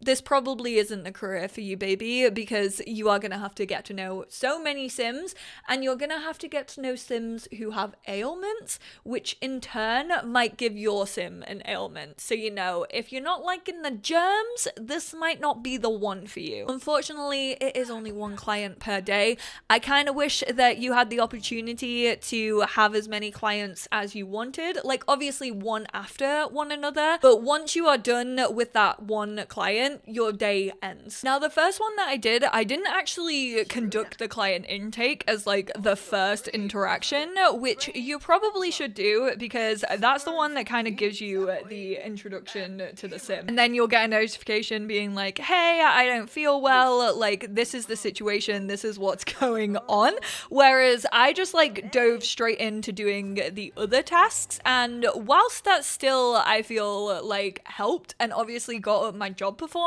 this probably isn't the career for you, baby, because you are going to have to get to know so many sims, and you're going to have to get to know sims who have ailments, which in turn might give your sim an ailment. So, you know, if you're not liking the germs, this might not be the one for you. Unfortunately, it is only one client per day. I kind of wish that you had the opportunity to have as many clients as you wanted, like obviously one after one another, but once you are done with that one client, your day ends. Now, the first one that I didn't actually conduct the client intake as like the first interaction, which you probably should do, because that's the one that kind of gives you the introduction to the sim. And then you'll get a notification being like, hey, I don't feel well, like this is the situation, this is what's going on. Whereas I just like dove straight into doing the other tasks, and whilst that still I feel like helped and obviously got up my job performance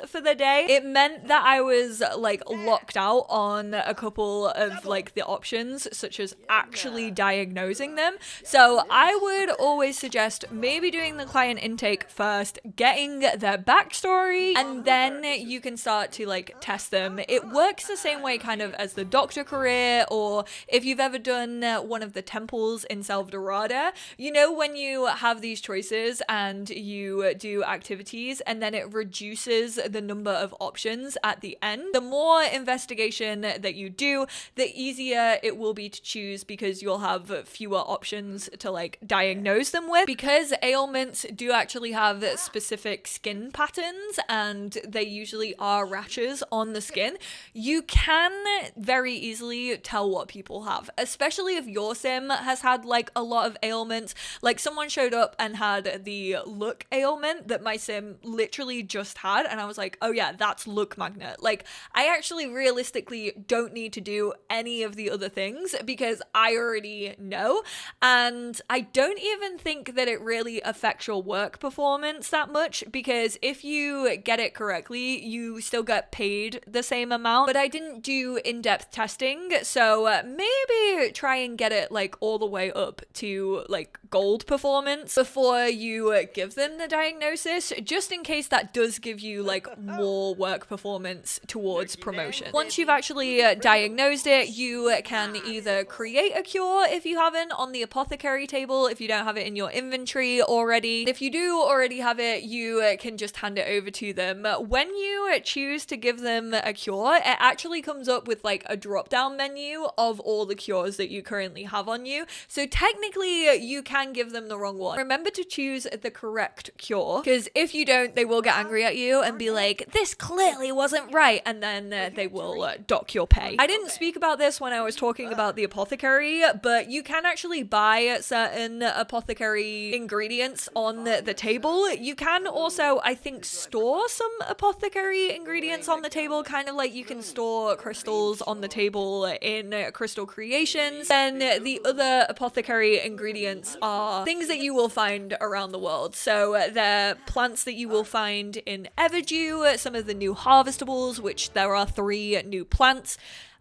for the day, it meant that I was like locked out on a couple of like the options, such as actually diagnosing them. So I would always suggest maybe doing the client intake first, getting their backstory, and then you can start to like test them. It works the same way kind of as the doctor career, or if you've ever done one of the temples in Dorada, you know, when you have these choices and you do activities and then it reduces the number of options at the end, the more investigation that you do, the easier it will be to choose, because you'll have fewer options to like diagnose them with. Because ailments do actually have specific skin patterns and they usually are rashes on the skin, you can very easily tell what people have, especially if your sim has had like a lot of ailments. Like someone showed up and had the look ailment that my sim literally just had, and I was like, oh yeah, that's look magnet. Like, I actually realistically don't need to do any of the other things because I already know, and I don't even think that it really affects your work performance that much, because if you get it correctly, you still get paid the same amount. But I didn't do in-depth testing, so maybe try and get it like all the way up to like gold performance before you give them the diagnosis, just in case that does give you like more work performance towards promotion. Once you've actually diagnosed it, you can either create a cure if you haven't on the apothecary table, if you don't have it in your inventory already. If you do already have it, you can just hand it over to them. When you choose to give them a cure, it actually comes up with like a drop down menu of all the cures that you currently have on you. So technically you can give them the wrong one. Remember to choose the correct cure, because if you don't, they will get angry at you and be like, this clearly wasn't right, and then they will dock your pay. I didn't speak about this when I was talking about the apothecary, but you can actually buy certain apothecary ingredients on the table. You can also, I think, store some apothecary ingredients on the table, kind of like you can store crystals on the table in Crystal Creations. Then the other apothecary ingredients are things that you will find around the world. So they're plants that you will find in Everdew, some of the new harvestables, which there are 3 new plants.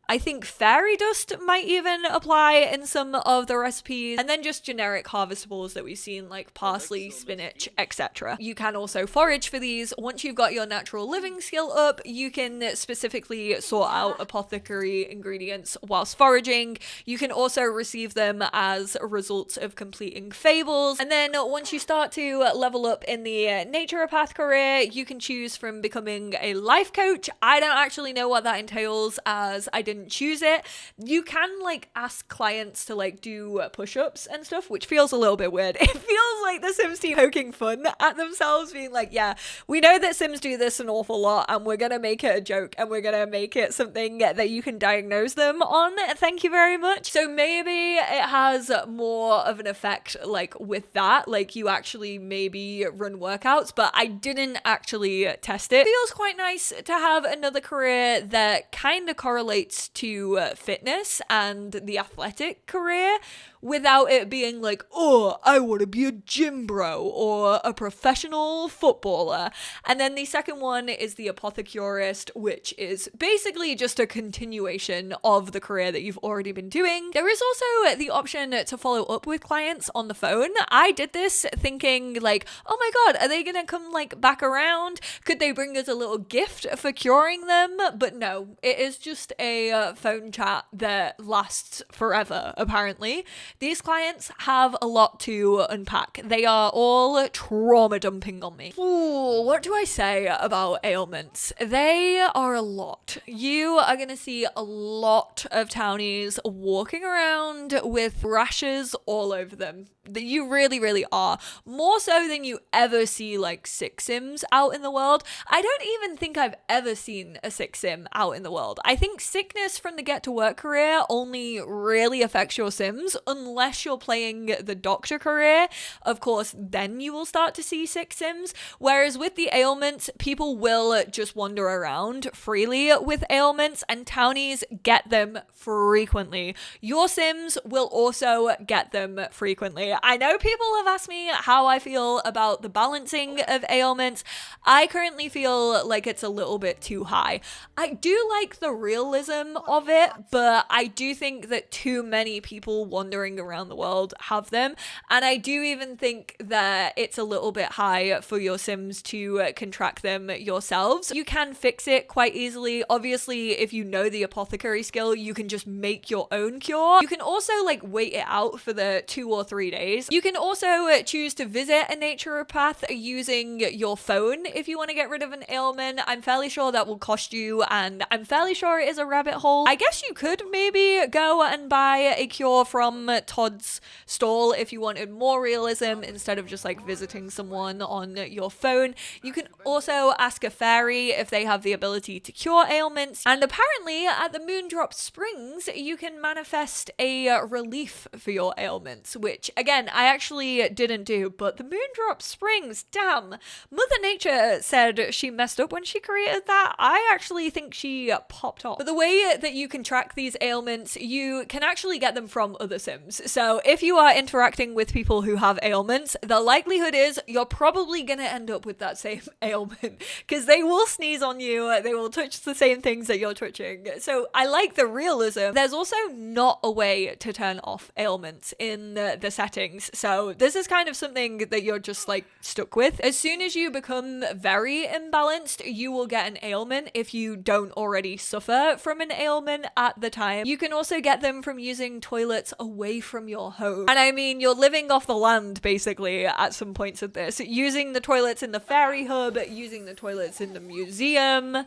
I think fairy dust might even apply in some of the recipes, and then just generic harvestables that we've seen like parsley, spinach, etc. You can also forage for these. Once you've got your natural living skill up, you can specifically sort out apothecary ingredients whilst foraging. You can also receive them as results of completing fables. And then once you start to level up in the naturopath career, you can choose from becoming a life coach. I don't actually know what that entails, as I didn't didn't choose it. You can like ask clients to like do push-ups and stuff, which feels a little bit weird. It feels like the Sims team poking fun at themselves, being like, yeah, we know that Sims do this an awful lot and we're gonna make it a joke and we're gonna make it something that you can diagnose them on. Thank you very much. So maybe it has more of an effect like with that, like you actually maybe run workouts, but I didn't actually test it. Feels quite nice to have another career that kind of correlates to fitness and the athletic career without it being like, oh, I want to be a gym bro or a professional footballer. And then the second one is the apothecarist, which is basically just a continuation of the career that you've already been doing. There is also the option to follow up with clients on the phone. I did this thinking like, oh my god, are they gonna come like back around? Could they bring us a little gift for curing them? But no, it is just a phone chat that lasts forever, apparently. These clients have a lot to unpack. They are all trauma dumping on me. Ooh, what do I say about ailments? They are a lot. You are going to see a lot of townies walking around with rashes all over them. You really, really are. More so than you ever see like sick sims out in the world. I don't even think I've ever seen a sick sim out in the world. I think sickness from the get to work career only really affects your sims unless you're playing the doctor career. Of course, then you will start to see sick sims. Whereas with the ailments, people will just wander around freely with ailments and townies get them frequently. Your sims will also get them frequently. I know people have asked me how I feel about the balancing of ailments. I currently feel like it's a little bit too high. I do like the realism of it, but I do think that too many people wandering around the world have them. And I do even think that it's a little bit high for your sims to contract them yourselves. You can fix it quite easily. Obviously, if you know the apothecary skill, you can just make your own cure. You can also like wait it out for the 2 or 3 days. You can also choose to visit a naturopath using your phone if you want to get rid of an ailment. I'm fairly sure that will cost you, and I'm fairly sure it is a rabbit hole. I guess you could maybe go and buy a cure from Todd's stall if you wanted more realism instead of just like visiting someone on your phone. You can also ask a fairy if they have the ability to cure ailments. And apparently at the Moondrop Springs, you can manifest a relief for your ailments, which again, I actually didn't do, but the Moondrop Springs, damn, Mother Nature said she messed up when she created that. I actually think she popped off. But the way that you can track these ailments, you can actually get them from other sims. So if you are interacting with people who have ailments, the likelihood is you're probably going to end up with that same ailment because they will sneeze on you, they will touch the same things that you're touching. So I like the realism. There's also not a way to turn off ailments in the settings. So this is kind of something that you're just like stuck with. As soon as you become very imbalanced, you will get an ailment if you don't already suffer from an ailment at the time. You can also get them from using toilets away from your home. And I mean, you're living off the land basically at some points of this. Using the toilets in the fairy hub, using the toilets in the museum.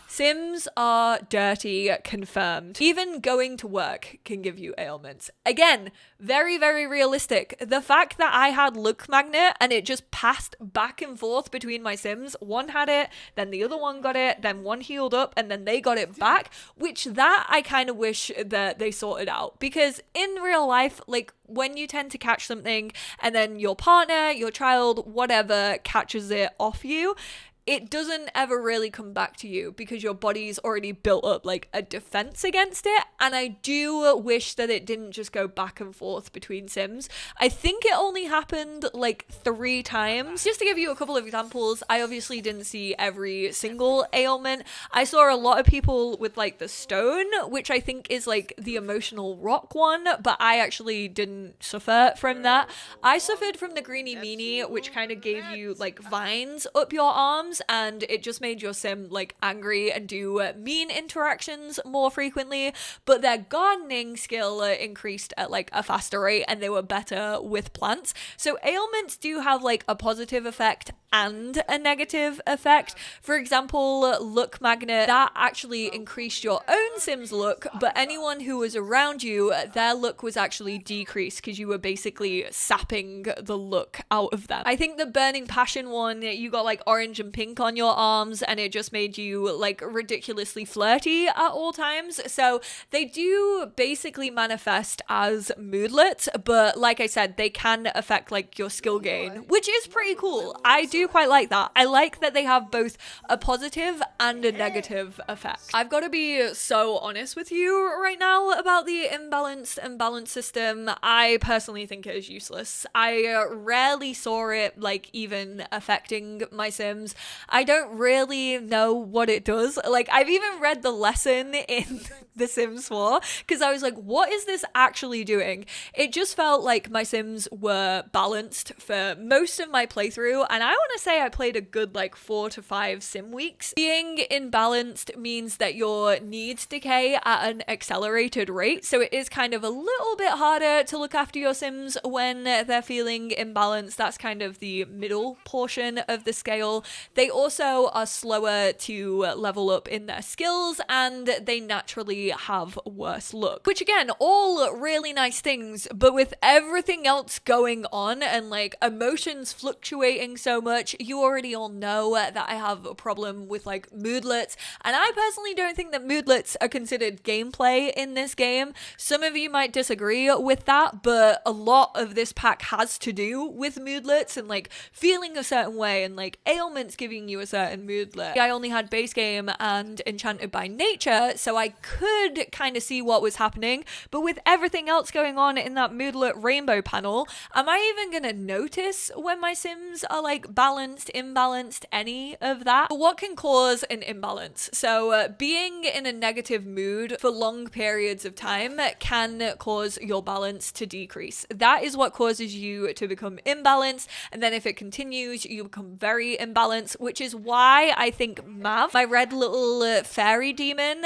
Sims are dirty, confirmed. Even going to work can give you ailments. Again, very, very realistic. The fact that I had Look Magnet and it just passed back and forth between my Sims. One had it, then the other one got it, then one healed up, and then they got it back, which that I kind of wish that they sorted out. Because in real life, like, when you tend to catch something and then your partner, your child, whatever, catches it off you, it doesn't ever really come back to you because your body's already built up like a defense against it. And I do wish that it didn't just go back and forth between Sims. I think it only happened like 3 times. Just to give you a couple of examples, I obviously didn't see every single ailment. I saw a lot of people with like the stone, which I think is like the emotional rock one, but I actually didn't suffer from that. I suffered from the greeny meanie, which kind of gave you like vines up your arms. tantrums, and it just made your sim like angry and do mean interactions more frequently, but their gardening skill increased at like a faster rate and they were better with plants. So ailments do have like a positive effect and a negative effect. For example, luck magnet, that actually increased your own sim's luck, but anyone who was around you, their luck was actually decreased because you were basically sapping the luck out of them. I think the burning passion one, you got like orange and pink on your arms and it just made you like ridiculously flirty at all times. So they do basically manifest as moodlets, but like I said, they can affect like your skill gain, which is pretty cool. I do quite like that. I like that they have both a positive and a negative effect. I've got to be so honest with you right now about the imbalanced and balanced system. I personally think it is useless. I rarely saw it like even affecting my sims. I don't really know what it does. Like, I've even read the lesson in The Sims 4 because I was like, what is this actually doing? It just felt like my sims were balanced for most of my playthrough, and I want to say I played a good like 4 to 5 sim weeks. Being imbalanced means that your needs decay at an accelerated rate, so it is kind of a little bit harder to look after your sims when they're feeling imbalanced. That's kind of the middle portion of the scale. They also are slower to level up in their skills, and they naturally have worse luck, which again, all really nice things, but with everything else going on and like emotions fluctuating so much, you already all know that I have a problem with like moodlets, and I personally don't think that moodlets are considered gameplay in this game. Some of you might disagree with that, but a lot of this pack has to do with moodlets and like feeling a certain way and like ailments giving you a certain moodlet. I only had base game and Enchanted by Nature, so I could kind of see what was happening, but with everything else going on in that moodlet rainbow panel, am I even gonna notice when my sims are like balanced, imbalanced, any of that? But what can cause an imbalance? So being in a negative mood for long periods of time can cause your balance to decrease. That is what causes you to become imbalanced, and then if it continues, you become very imbalanced, which is why I think Mav, my red little fairy demon,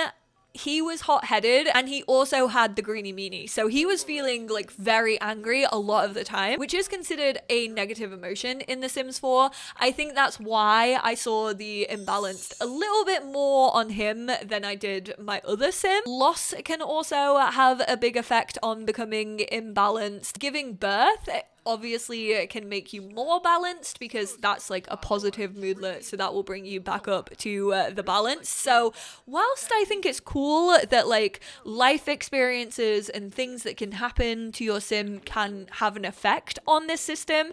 he was hot-headed and he also had the greeny meanie, so he was feeling like very angry a lot of the time, which is considered a negative emotion in The Sims 4. I think that's why I saw the imbalanced a little bit more on him than I did my other sim. Loss can also have a big effect on becoming imbalanced. Giving birth obviously it can make you more balanced because that's like a positive moodlet, so that will bring you back up to the balance. So whilst I think it's cool that like life experiences and things that can happen to your sim can have an effect on this system,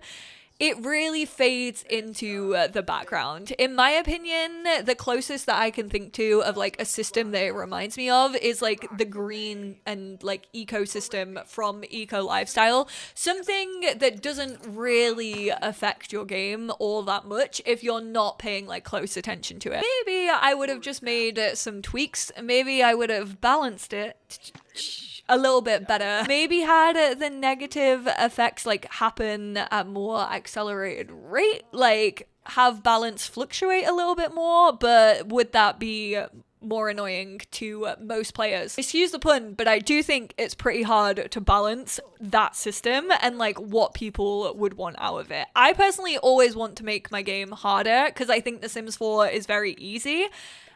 it really fades into the background. In my opinion, the closest that I can think to of like a system that it reminds me of is like the green and like ecosystem from Eco Lifestyle. Something that doesn't really affect your game all that much if you're not paying like close attention to it. Maybe I would have just made some tweaks. Maybe I would have balanced it a little bit better. Maybe had the negative effects like happen at more accelerated rate, like have balance fluctuate a little bit more, but would that be more annoying to most players? Excuse the pun, but I do think it's pretty hard to balance that system and like what people would want out of it. I personally always want to make my game harder because I think The Sims 4 is very easy.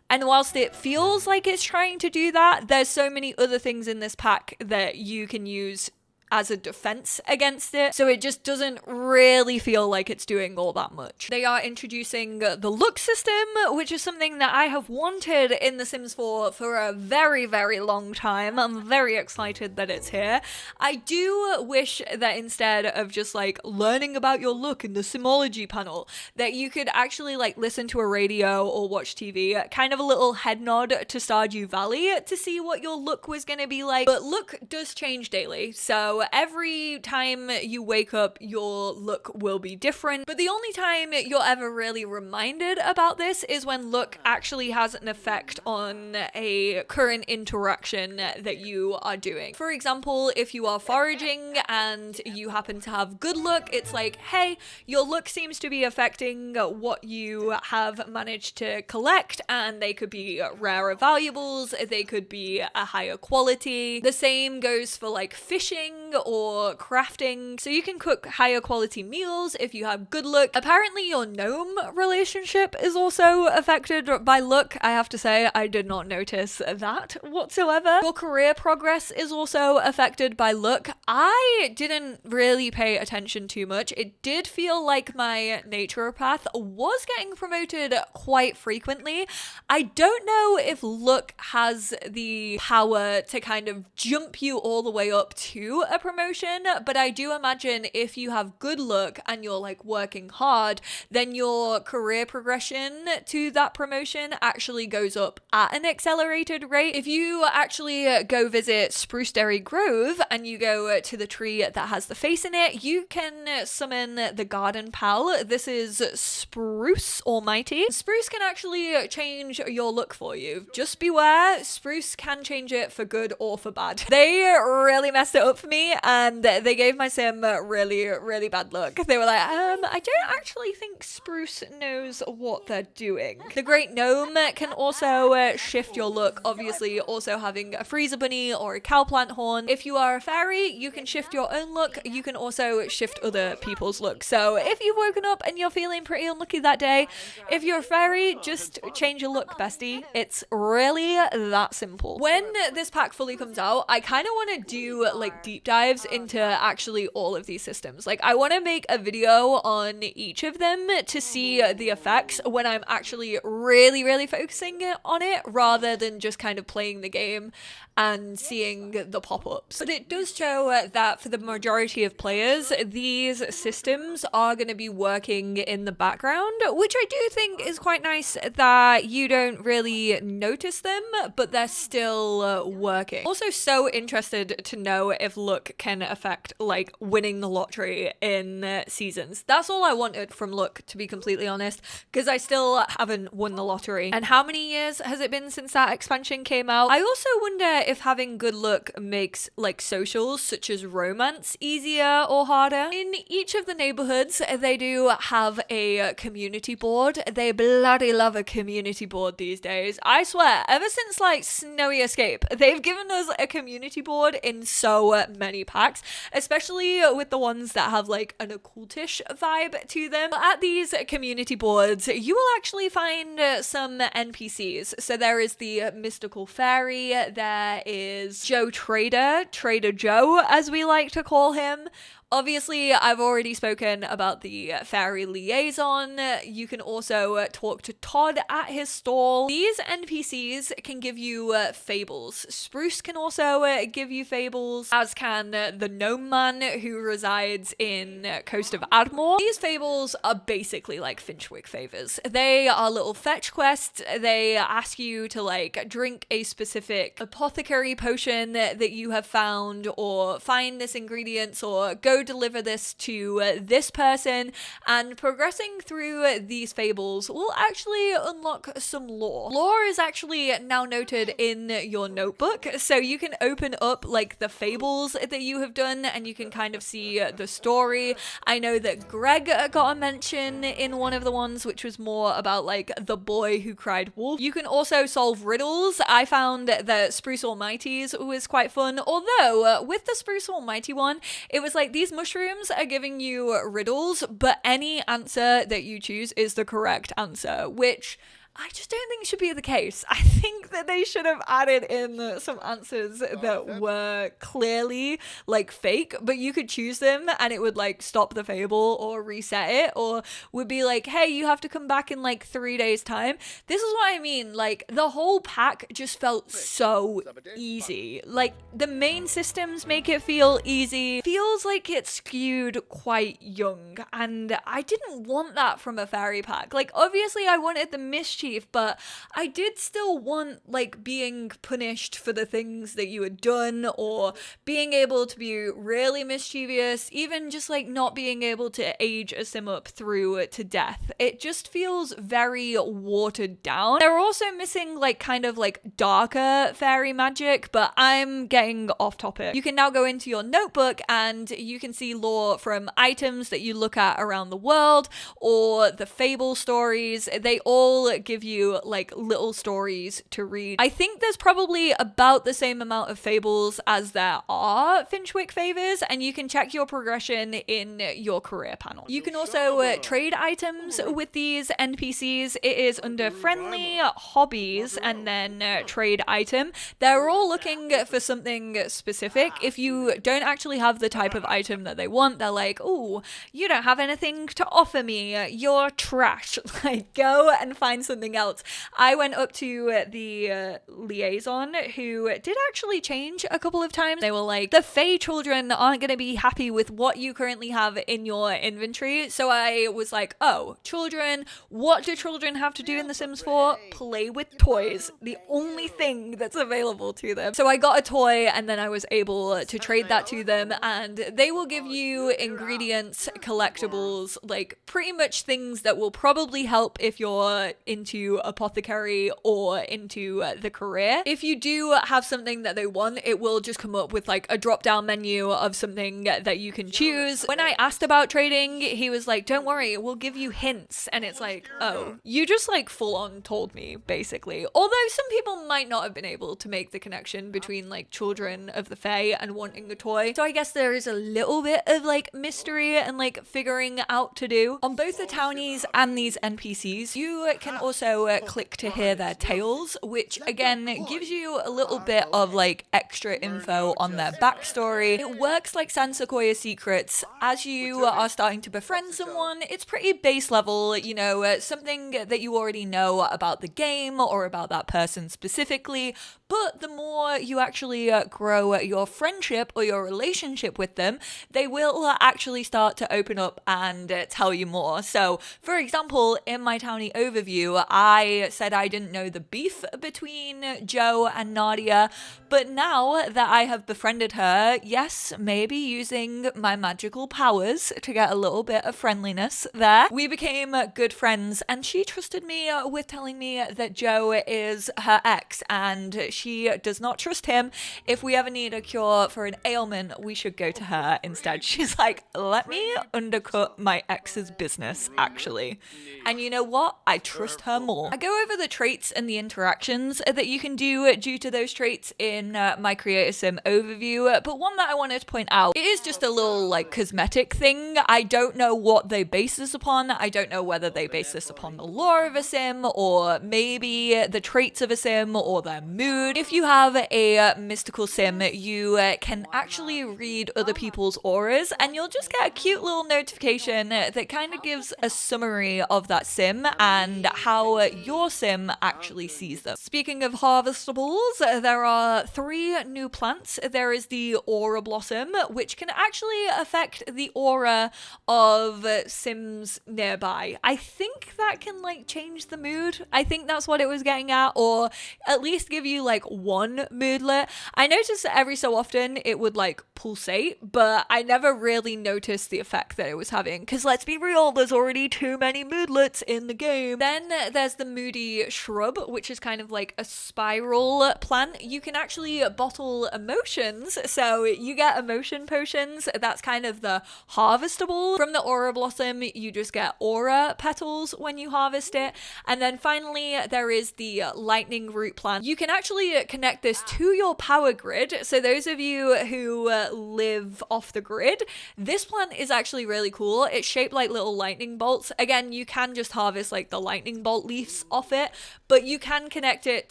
And whilst it feels like it's trying to do that, there's so many other things in this pack that you can use as a defense against it, so it just doesn't really feel like it's doing all that much. They are introducing the look system, which is something that I have wanted in The Sims 4 for a very, very long time. I'm very excited that it's here. I do wish that instead of just like learning about your look in the Simology panel, that you could actually like listen to a radio or watch TV, kind of a little head nod to Stardew Valley to see what your look was going to be like. But look does change daily, so So every time you wake up, your look will be different. But the only time you're ever really reminded about this is when luck actually has an effect on a current interaction that you are doing. For example, if you are foraging and you happen to have good luck, it's like, hey, your luck seems to be affecting what you have managed to collect, and they could be rarer valuables, they could be a higher quality. The same goes for like fishing or crafting. So you can cook higher quality meals if you have good luck. Apparently your gnome relationship is also affected by luck. I have to say, I did not notice that whatsoever. Your career progress is also affected by luck. I didn't really pay attention too much. It did feel like my naturopath was getting promoted quite frequently. I don't know if luck has the power to kind of jump you all the way up to a promotion, but I do imagine if you have good luck and you're like working hard, then your career progression to that promotion actually goes up at an accelerated rate. If you actually go visit Spruceberry Grove and you go to the tree that has the face in it, you can summon the garden pal. This is Spruce Almighty. Spruce can actually change your look for you. Just beware, Spruce can change it for good or for bad. They really messed it up for me, and they gave my sim really, really bad luck. They were like, I don't actually think Spruce knows what they're doing. The Great Gnome can also shift your look, obviously also having a freezer bunny or a cowplant horn. If you are a fairy, you can shift your own look. You can also shift other people's look. So if you've woken up and you're feeling pretty unlucky that day, if you're a fairy, just change your look, bestie. It's really that simple. When this pack fully comes out, I kind of want to do like deep dives into actually all of these systems. Like I want to make a video on each of them to see the effects when I'm actually really, really focusing on it, rather than just kind of playing the game and seeing the pop-ups. But it does show that for the majority of players, these systems are going to be working in the background, which I do think is quite nice that you don't really notice them, but they're still working. Also so interested to know if luck can affect like winning the lottery in seasons. That's all I wanted from luck, to be completely honest, because I still haven't won the lottery. And how many years has it been since that expansion came out? I also wonder if having good luck makes like socials such as romance easier or harder. In each of the neighborhoods, they do have a community board. They bloody love a community board these days. I swear, ever since like Snowy Escape, they've given us a community board in so many packs, especially with the ones that have like an occultish vibe to them. At these community boards, you will actually find some NPCs. So there is the mystical fairy, there is Trader Joe, as we like to call him. Obviously, I've already spoken about the fairy liaison. You can also talk to Todd at his stall. These NPCs can give you fables. Spruce can also give you fables, as can the gnome man who resides in Coast of Admore. These fables are basically like Finchwick favors. They are little fetch quests. They ask you to like drink a specific apothecary potion that you have found, or find this ingredients, or go deliver this to this person, and progressing through these fables will actually unlock some lore. Lore is actually now noted in your notebook, so you can open up like the fables that you have done and you can kind of see the story. I know that Greg got a mention in one of the ones, which was more about like the boy who cried wolf. You can also solve riddles. I found that Spruce Almighty's was quite fun, although with the Spruce Almighty one, it was like these mushrooms are giving you riddles, but any answer that you choose is the correct answer, which I just don't think should be the case. I think that they should have added in some answers that were clearly like fake, but you could choose them and it would like stop the fable or reset it, or would be like, hey, you have to come back in like 3 days time. This is what I mean. Like the whole pack just felt so easy. Like the main systems make it feel easy. Feels like it's skewed quite young, and I didn't want that from a fairy pack. Like obviously I wanted the mischief mischief, but I did still want like being punished for the things that you had done, or being able to be really mischievous, even just like not being able to age a sim up through to death. It just feels very watered down. They're also missing like kind of like darker fairy magic, but I'm getting off topic. You can now go into your notebook and you can see lore from items that you look at around the world, or the fable stories. They all give you like little stories to read. I think there's probably about the same amount of fables as there are Finchwick favors, and you can check your progression in your career panel. You can also trade items with these NPCs. It is under friendly, hobbies, and then trade item. They're all looking for something specific. If you don't actually have the type of item that they want, they're like, oh, you don't have anything to offer me, you're trash. Like, go and find something else. I went up to the liaison, who did actually change a couple of times. They were like, the Fae children aren't going to be happy with what you currently have in your inventory. So I was like, oh, children, what do children have to do in The Sims 4? Play with toys. The only thing that's available to them. So I got a toy, and then I was able to trade that to them, and they will give you ingredients, collectibles, like pretty much things that will probably help if you're into apothecary or into the career. If you do have something that they want, it will just come up with like a drop down menu of something that you can choose. When I asked about trading, he was like, don't worry, we'll give you hints. And it's like, oh, you just like full on told me basically. Although some people might not have been able to make the connection between like children of the Fae and wanting a toy. So I guess there is a little bit of like mystery and like figuring out to do. On both the townies and these NPCs, you can also click to hear their tales, which again gives you a little bit of like extra info on their backstory. It works like San Sequoia Secrets. As you are starting to befriend someone, it's pretty base level, you know, something that you already know about the game or about that person specifically. But the more you actually grow your friendship or your relationship with them, they will actually start to open up and tell you more. So, for example, in my townie overview, I said I didn't know the beef between Joe and Nadia, but now that I have befriended her, yes, maybe using my magical powers to get a little bit of friendliness there, we became good friends, and she trusted me with telling me that Joe is her ex, and she does not trust him. If we ever need a cure for an ailment, we should go to her instead. She's like, let me undercut my ex's business, actually. And you know what? I trust her more. I go over the traits and the interactions that you can do due to those traits in my Creator Sim overview, but one that I wanted to point out, it is just a little like cosmetic thing. I don't know what they base this upon. I don't know whether they base this upon the lore of a sim, or maybe the traits of a sim, or their mood. If you have a mystical sim, you can actually read other people's auras, and you'll just get a cute little notification that kind of gives a summary of that sim and how your sim actually sees them. Speaking of harvestables, there are 3 new plants. There is the aura blossom, which can actually affect the aura of sims nearby. I think that can like change the mood. I think that's what it was getting at, or at least give you like one moodlet. I noticed that every so often it would like pulsate, but I never really noticed the effect that it was having, because let's be real, there's already too many moodlets in the game. Then there's the moody shrub, which is kind of like a spiral plant. You can actually bottle emotions, so you get emotion potions. That's kind of the harvestable. From the aura blossom, you just get aura petals when you harvest it. And then finally, there is the lightning root plant. You can actually connect this to your power grid. So those of you who live off the grid, this plant is actually really cool. It's shaped like little lightning bolts. Again, you can just harvest like the lightning bolt leaves off it, but you can connect it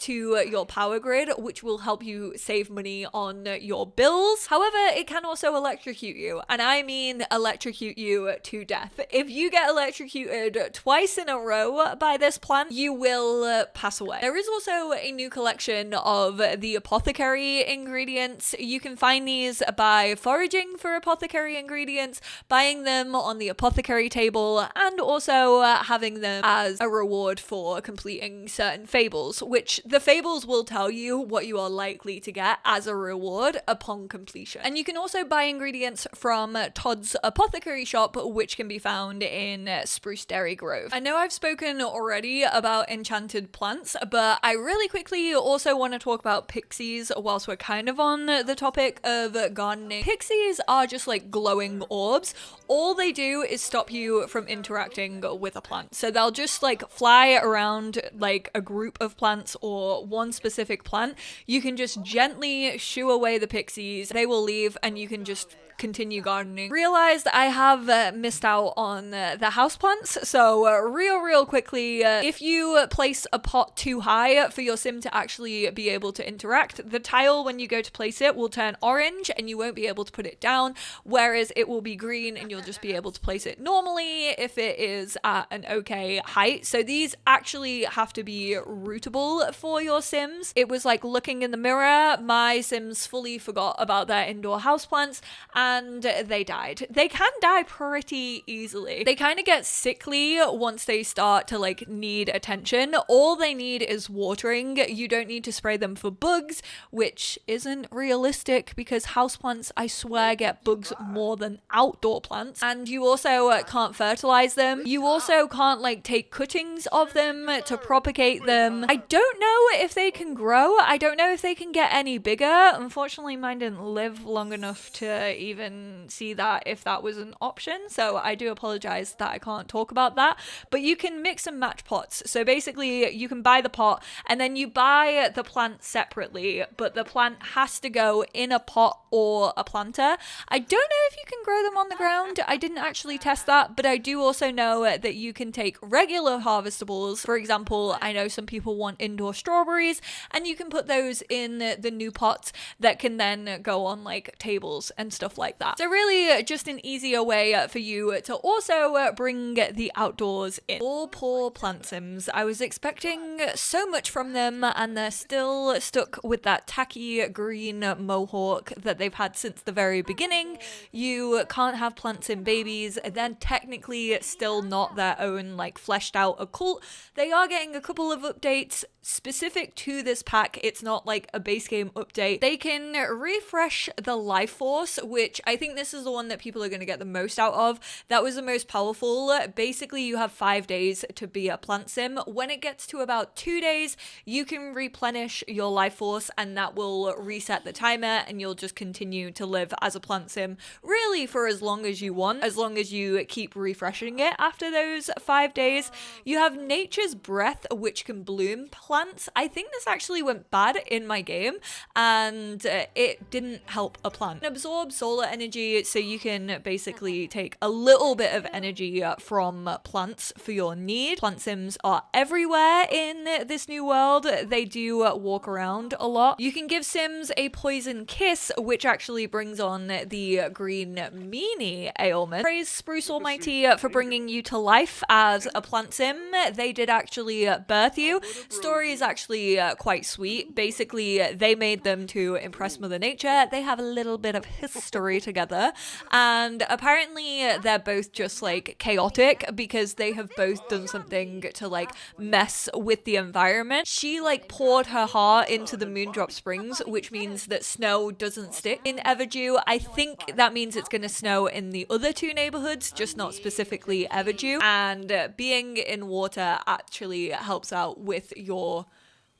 to your power grid, which will help you save money on your bills. However, it can also electrocute you, and I mean electrocute you to death. If you get electrocuted twice in a row by this plant, you will pass away. There is also a new collection of the apothecary ingredients. You can find these by foraging for apothecary ingredients, buying them on the apothecary table, and also having them as a reward for completing certain fables, which the fables will tell you what you are likely to get as a reward upon completion. And you can also buy ingredients from Todd's apothecary shop, which can be found in Spruce Dairy Grove. I know I've spoken already about enchanted plants, but I really quickly also want to talk about pixies whilst we're kind of on the topic of gardening. Pixies are just like glowing orbs. All they do is stop you from interacting with a plant. So they'll just like fly around like a group of plants or one specific plant. You can just gently shoo away the pixies. They will leave and you can just continue gardening. Realized I have missed out on the houseplants, so real quickly, if you place a pot too high for your sim to actually be able to interact, the tile when you go to place it will turn orange and you won't be able to put it down, whereas it will be green and you'll just be able to place it normally if it is at an okay height. So these actually have to be rootable for your sims. It was like looking in the mirror, my sims fully forgot about their indoor houseplants and they died. They can die pretty easily. They kind of get sickly once they start to like need attention. All they need is watering. You don't need to spray them for bugs, which isn't realistic because houseplants, I swear, get bugs more than outdoor plants. And you also can't fertilize them. You also can't like take cuttings of them to propagate them. I don't know if they can grow. I don't know if they can get any bigger. Unfortunately, mine didn't live long enough to even see that if that was an option, so I do apologize that I can't talk about that. But you can mix and match pots. So basically you can buy the pot and then you buy the plant separately, but the plant has to go in a pot or a planter. I don't know if you can grow them on the ground. I didn't actually test that, but I do also know that you can take regular harvestables. For example, I know some people want indoor strawberries and you can put those in the new pots that can then go on like tables and stuff like that. So really just an easier way for you to also bring the outdoors in. Poor plantsims. I was expecting so much from them and they're still stuck with that tacky green mohawk that they've had since the very beginning. You can't have plantsim babies. They're technically still not their own like fleshed out occult. They are getting a couple of updates specific to this pack. It's not like a base game update. They can refresh the life force, which I think this is the one that people are going to get the most out of. That was the most powerful. Basically, you have 5 days to be a plant sim. When it gets to about 2 days, you can replenish your life force and that will reset the timer and you'll just continue to live as a plant sim really for as long as you want, as long as you keep refreshing it after those 5 days. You have nature's breath, which can bloom plants. I think this actually went bad in my game and it didn't help a plant. It absorbs solar energy, so you can basically take a little bit of energy from plants for your need. Plant sims are everywhere in this new world. They do walk around a lot. You can give sims a poison kiss, which actually brings on the green meanie ailment. Praise Spruce Almighty for bringing you to life as a plant sim. They did actually birth you. Story is actually quite sweet. Basically, they made them to impress Mother Nature. They have a little bit of history together, and apparently they're both just like chaotic because they have both done something to like mess with the environment. She like poured her heart into the Moondrop Springs, which means that snow doesn't stick in Everdew. I think that means it's going to snow in the other two neighborhoods, just not specifically Everdew, and being in water actually helps out with your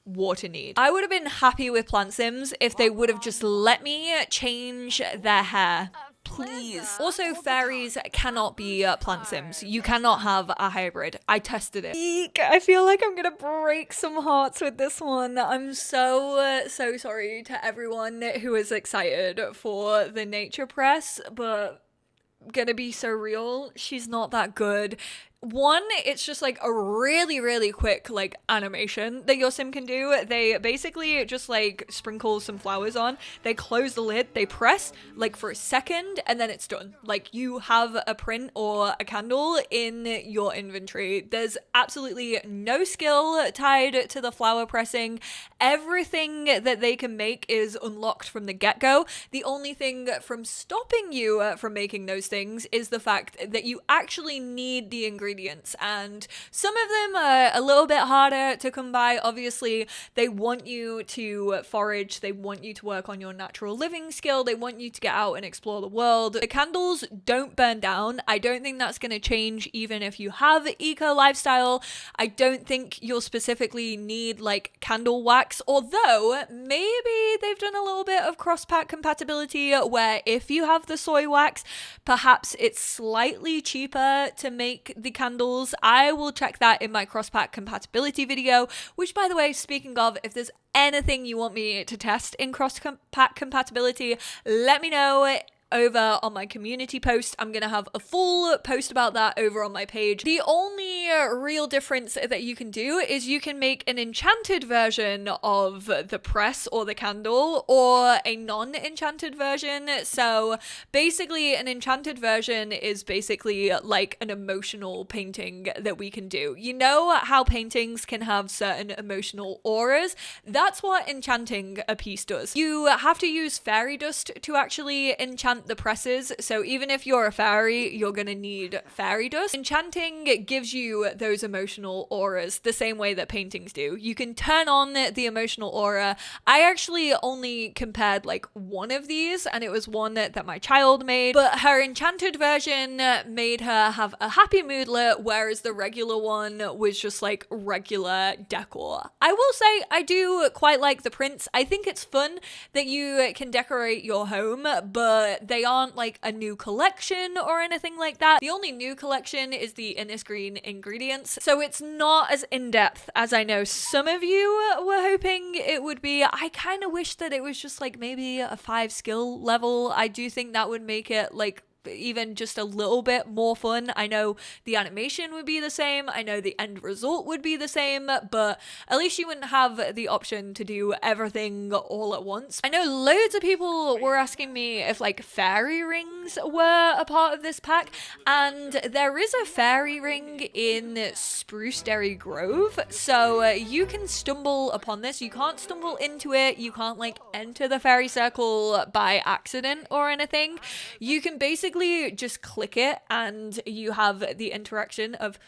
water need. I would have been happy with plant sims if they would have just let me change their hair. Please. Also, fairies cannot be plant sims. You cannot have a hybrid. I tested it. Eek, I feel like I'm gonna break some hearts with this one. I'm so sorry to everyone who is excited for the nature press, but gonna be so real, she's not that good. One, it's just like a really quick like animation that your sim can do. They basically just like sprinkle some flowers on, they close the lid, they press like for a second, and then it's done. Like you have a print or a candle in your inventory. There's absolutely no skill tied to the flower pressing. Everything that they can make is unlocked from the get-go. The only thing from stopping you from making those things is the fact that you actually need the ingredients ingredients, and some of them are a little bit harder to come by. Obviously, they want you to forage, they want you to work on your natural living skill, they want you to get out and explore the world. The candles don't burn down. I don't think that's going to change even if you have eco lifestyle. I don't think you'll specifically need like candle wax, although maybe they've done a little bit of cross-pack compatibility where if you have the soy wax, perhaps it's slightly cheaper to make the candles. I will check that in my cross-pack compatibility video, which, by the way, speaking of, if there's anything you want me to test in cross-pack compatibility, let me know over on my community post. I'm gonna have a full post about that over on my page. The only real difference that you can do is you can make an enchanted version of the press or the candle, or a non-enchanted version. So basically an enchanted version is basically like an emotional painting that we can do. You know how paintings can have certain emotional auras? That's what enchanting a piece does. You have to use fairy dust to actually enchant the presses, so even if you're a fairy, you're gonna need fairy dust. Enchanting gives you those emotional auras the same way that paintings do. You can turn on the emotional aura. I actually only compared like one of these, and it was one that my child made, but her enchanted version made her have a happy moodlet, whereas the regular one was just like regular decor. I will say I do quite like the prints. I think it's fun that you can decorate your home, but they aren't like a new collection or anything like that. The only new collection is the Innis Green ingredients, so it's not as in-depth as I know some of you were hoping it would be. I kind of wish that it was just like maybe a 5 skill level. I do think that would make it like even just a little bit more fun. I know the animation would be the same, I know the end result would be the same, but at least you wouldn't have the option to do everything all at once. I know loads of people were asking me if like fairy rings were a part of this pack, and there is a fairy ring in Spruceberry Grove, so you can stumble upon this. You can't stumble into it, you can't like enter the fairy circle by accident or anything. You can basically just click it and you have the interaction of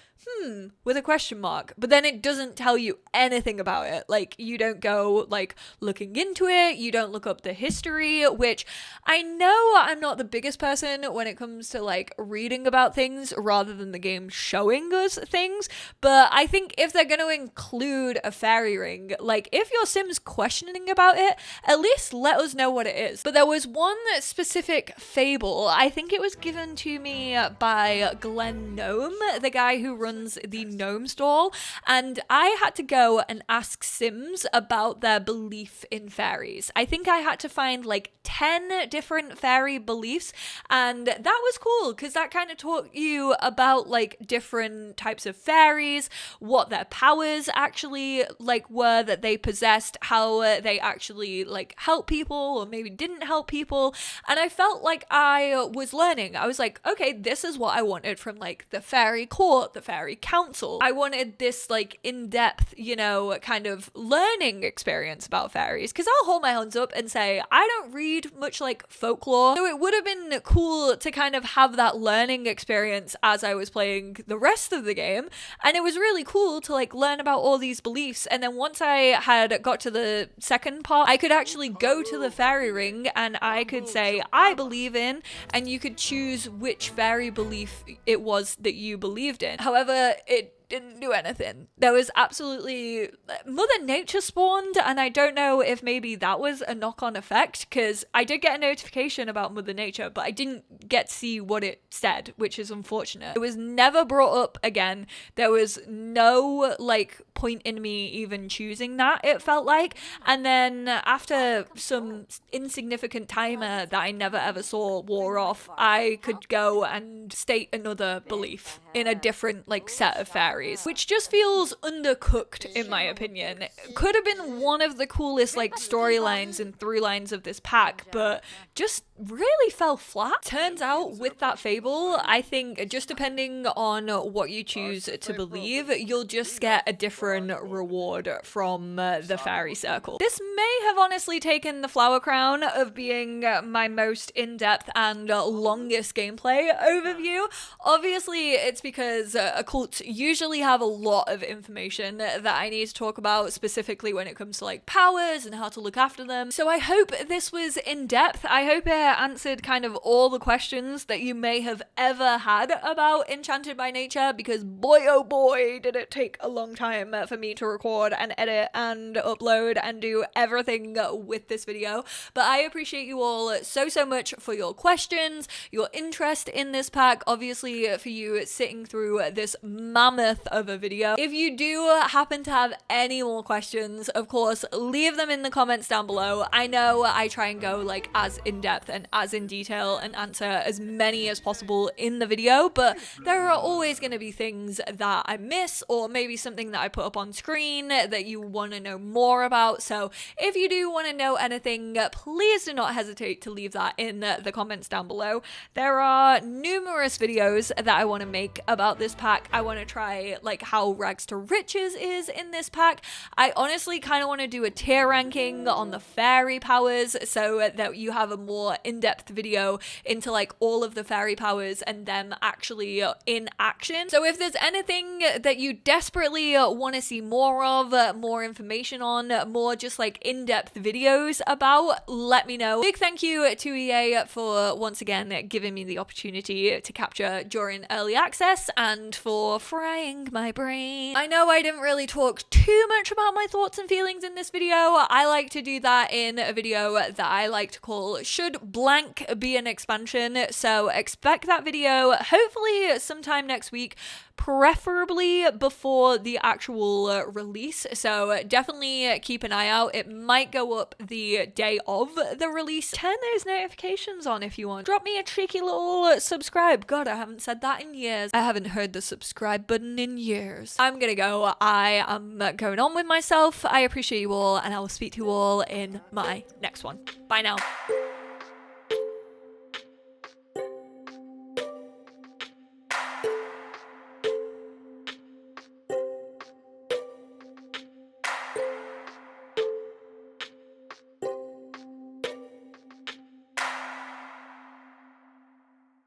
with a question mark, but then it doesn't tell you anything about it. Like, you don't go like looking into it, you don't look up the history, which I know I'm not the biggest person when it comes to like reading about things rather than the game showing us things, but I think if they're going to include a fairy ring, like if your sim's questioning about it, at least let us know what it is. But there was one specific fable, I think it was given to me by Glenn Gnome, the guy who runs the gnome stall, and I had to go and ask Sims about their belief in fairies. I think I had to find like 10 different fairy beliefs, and that was cool because that kind of taught you about like different types of fairies, what their powers actually like were that they possessed, how they actually like help people or maybe didn't help people, and I felt like I was learning. I was like, okay, this is what I wanted from like the fairy court, the fairy council. I wanted this like in-depth, you know, kind of learning experience about fairies, because I'll hold my hands up and say I don't read much like folklore, so it would have been cool to kind of have that learning experience as I was playing the rest of the game, and it was really cool to like learn about all these beliefs. And then once I had got to the second part, I could actually go to the fairy ring and I could say I believe in, and you could choose which fairy belief it was that you believed in. However, it didn't do anything. There was absolutely Mother Nature spawned, and I don't know if maybe that was a knock-on effect, because I did get a notification about Mother Nature, but I didn't get to see what it said, which is unfortunate. It was never brought up again. There was no like point in me even choosing that, it felt like. And then after some insignificant timer that I never ever saw wore off, I could go and state another belief in a different like set of fairies. fairies, which just feels undercooked in my opinion. Could have been one of the coolest like storylines and through lines of this pack, but just really fell flat. Turns out with that fable, I think just depending on what you choose to believe, you'll just get a different reward from the fairy circle. This may have honestly taken the flower crown of being my most in-depth and longest gameplay overview. Obviously, it's because occults usually have a lot of information that I need to talk about, specifically when it comes to like powers and how to look after them. So I hope this was in-depth. I hope it answered kind of all the questions that you may have ever had about Enchanted by Nature, because boy oh boy did it take a long time for me to record and edit and upload and do everything with this video. But I appreciate you all so much for your questions, your interest in this pack, obviously for you sitting through this mammoth of a video. If you do happen to have any more questions, of course leave them in the comments down below. I know I try and go like as in-depth and as in detail and answer as many as possible in the video, but there are always going to be things that I miss, or maybe something that I put up on screen that you want to know more about. So if you do want to know anything, please do not hesitate to leave that in the comments down below. There are numerous videos that I want to make about this pack. I want to try like how rags to riches is in this pack. I honestly kind of want to do a tier ranking on the fairy powers so that you have a more in-depth video into like all of the fairy powers and them actually in action. So if there's anything that you desperately want to see more of, more information on, more just like in-depth videos about, let me know. Big thank you to EA for once again giving me the opportunity to capture during early access and for frying my brain. I know I didn't really talk too much about my thoughts and feelings in this video. I like to do that in a video that I like to call Should Blank Be an Expansion? So expect that video hopefully sometime next week, preferably before the actual release. So definitely keep an eye out. It might go up the day of the release. Turn those notifications on if you want. Drop me a cheeky little subscribe. God, I haven't said that in years. I haven't heard the subscribe button in years. I'm gonna go. I am going on with myself. I appreciate you all, and I will speak to you all in my next one. Bye now.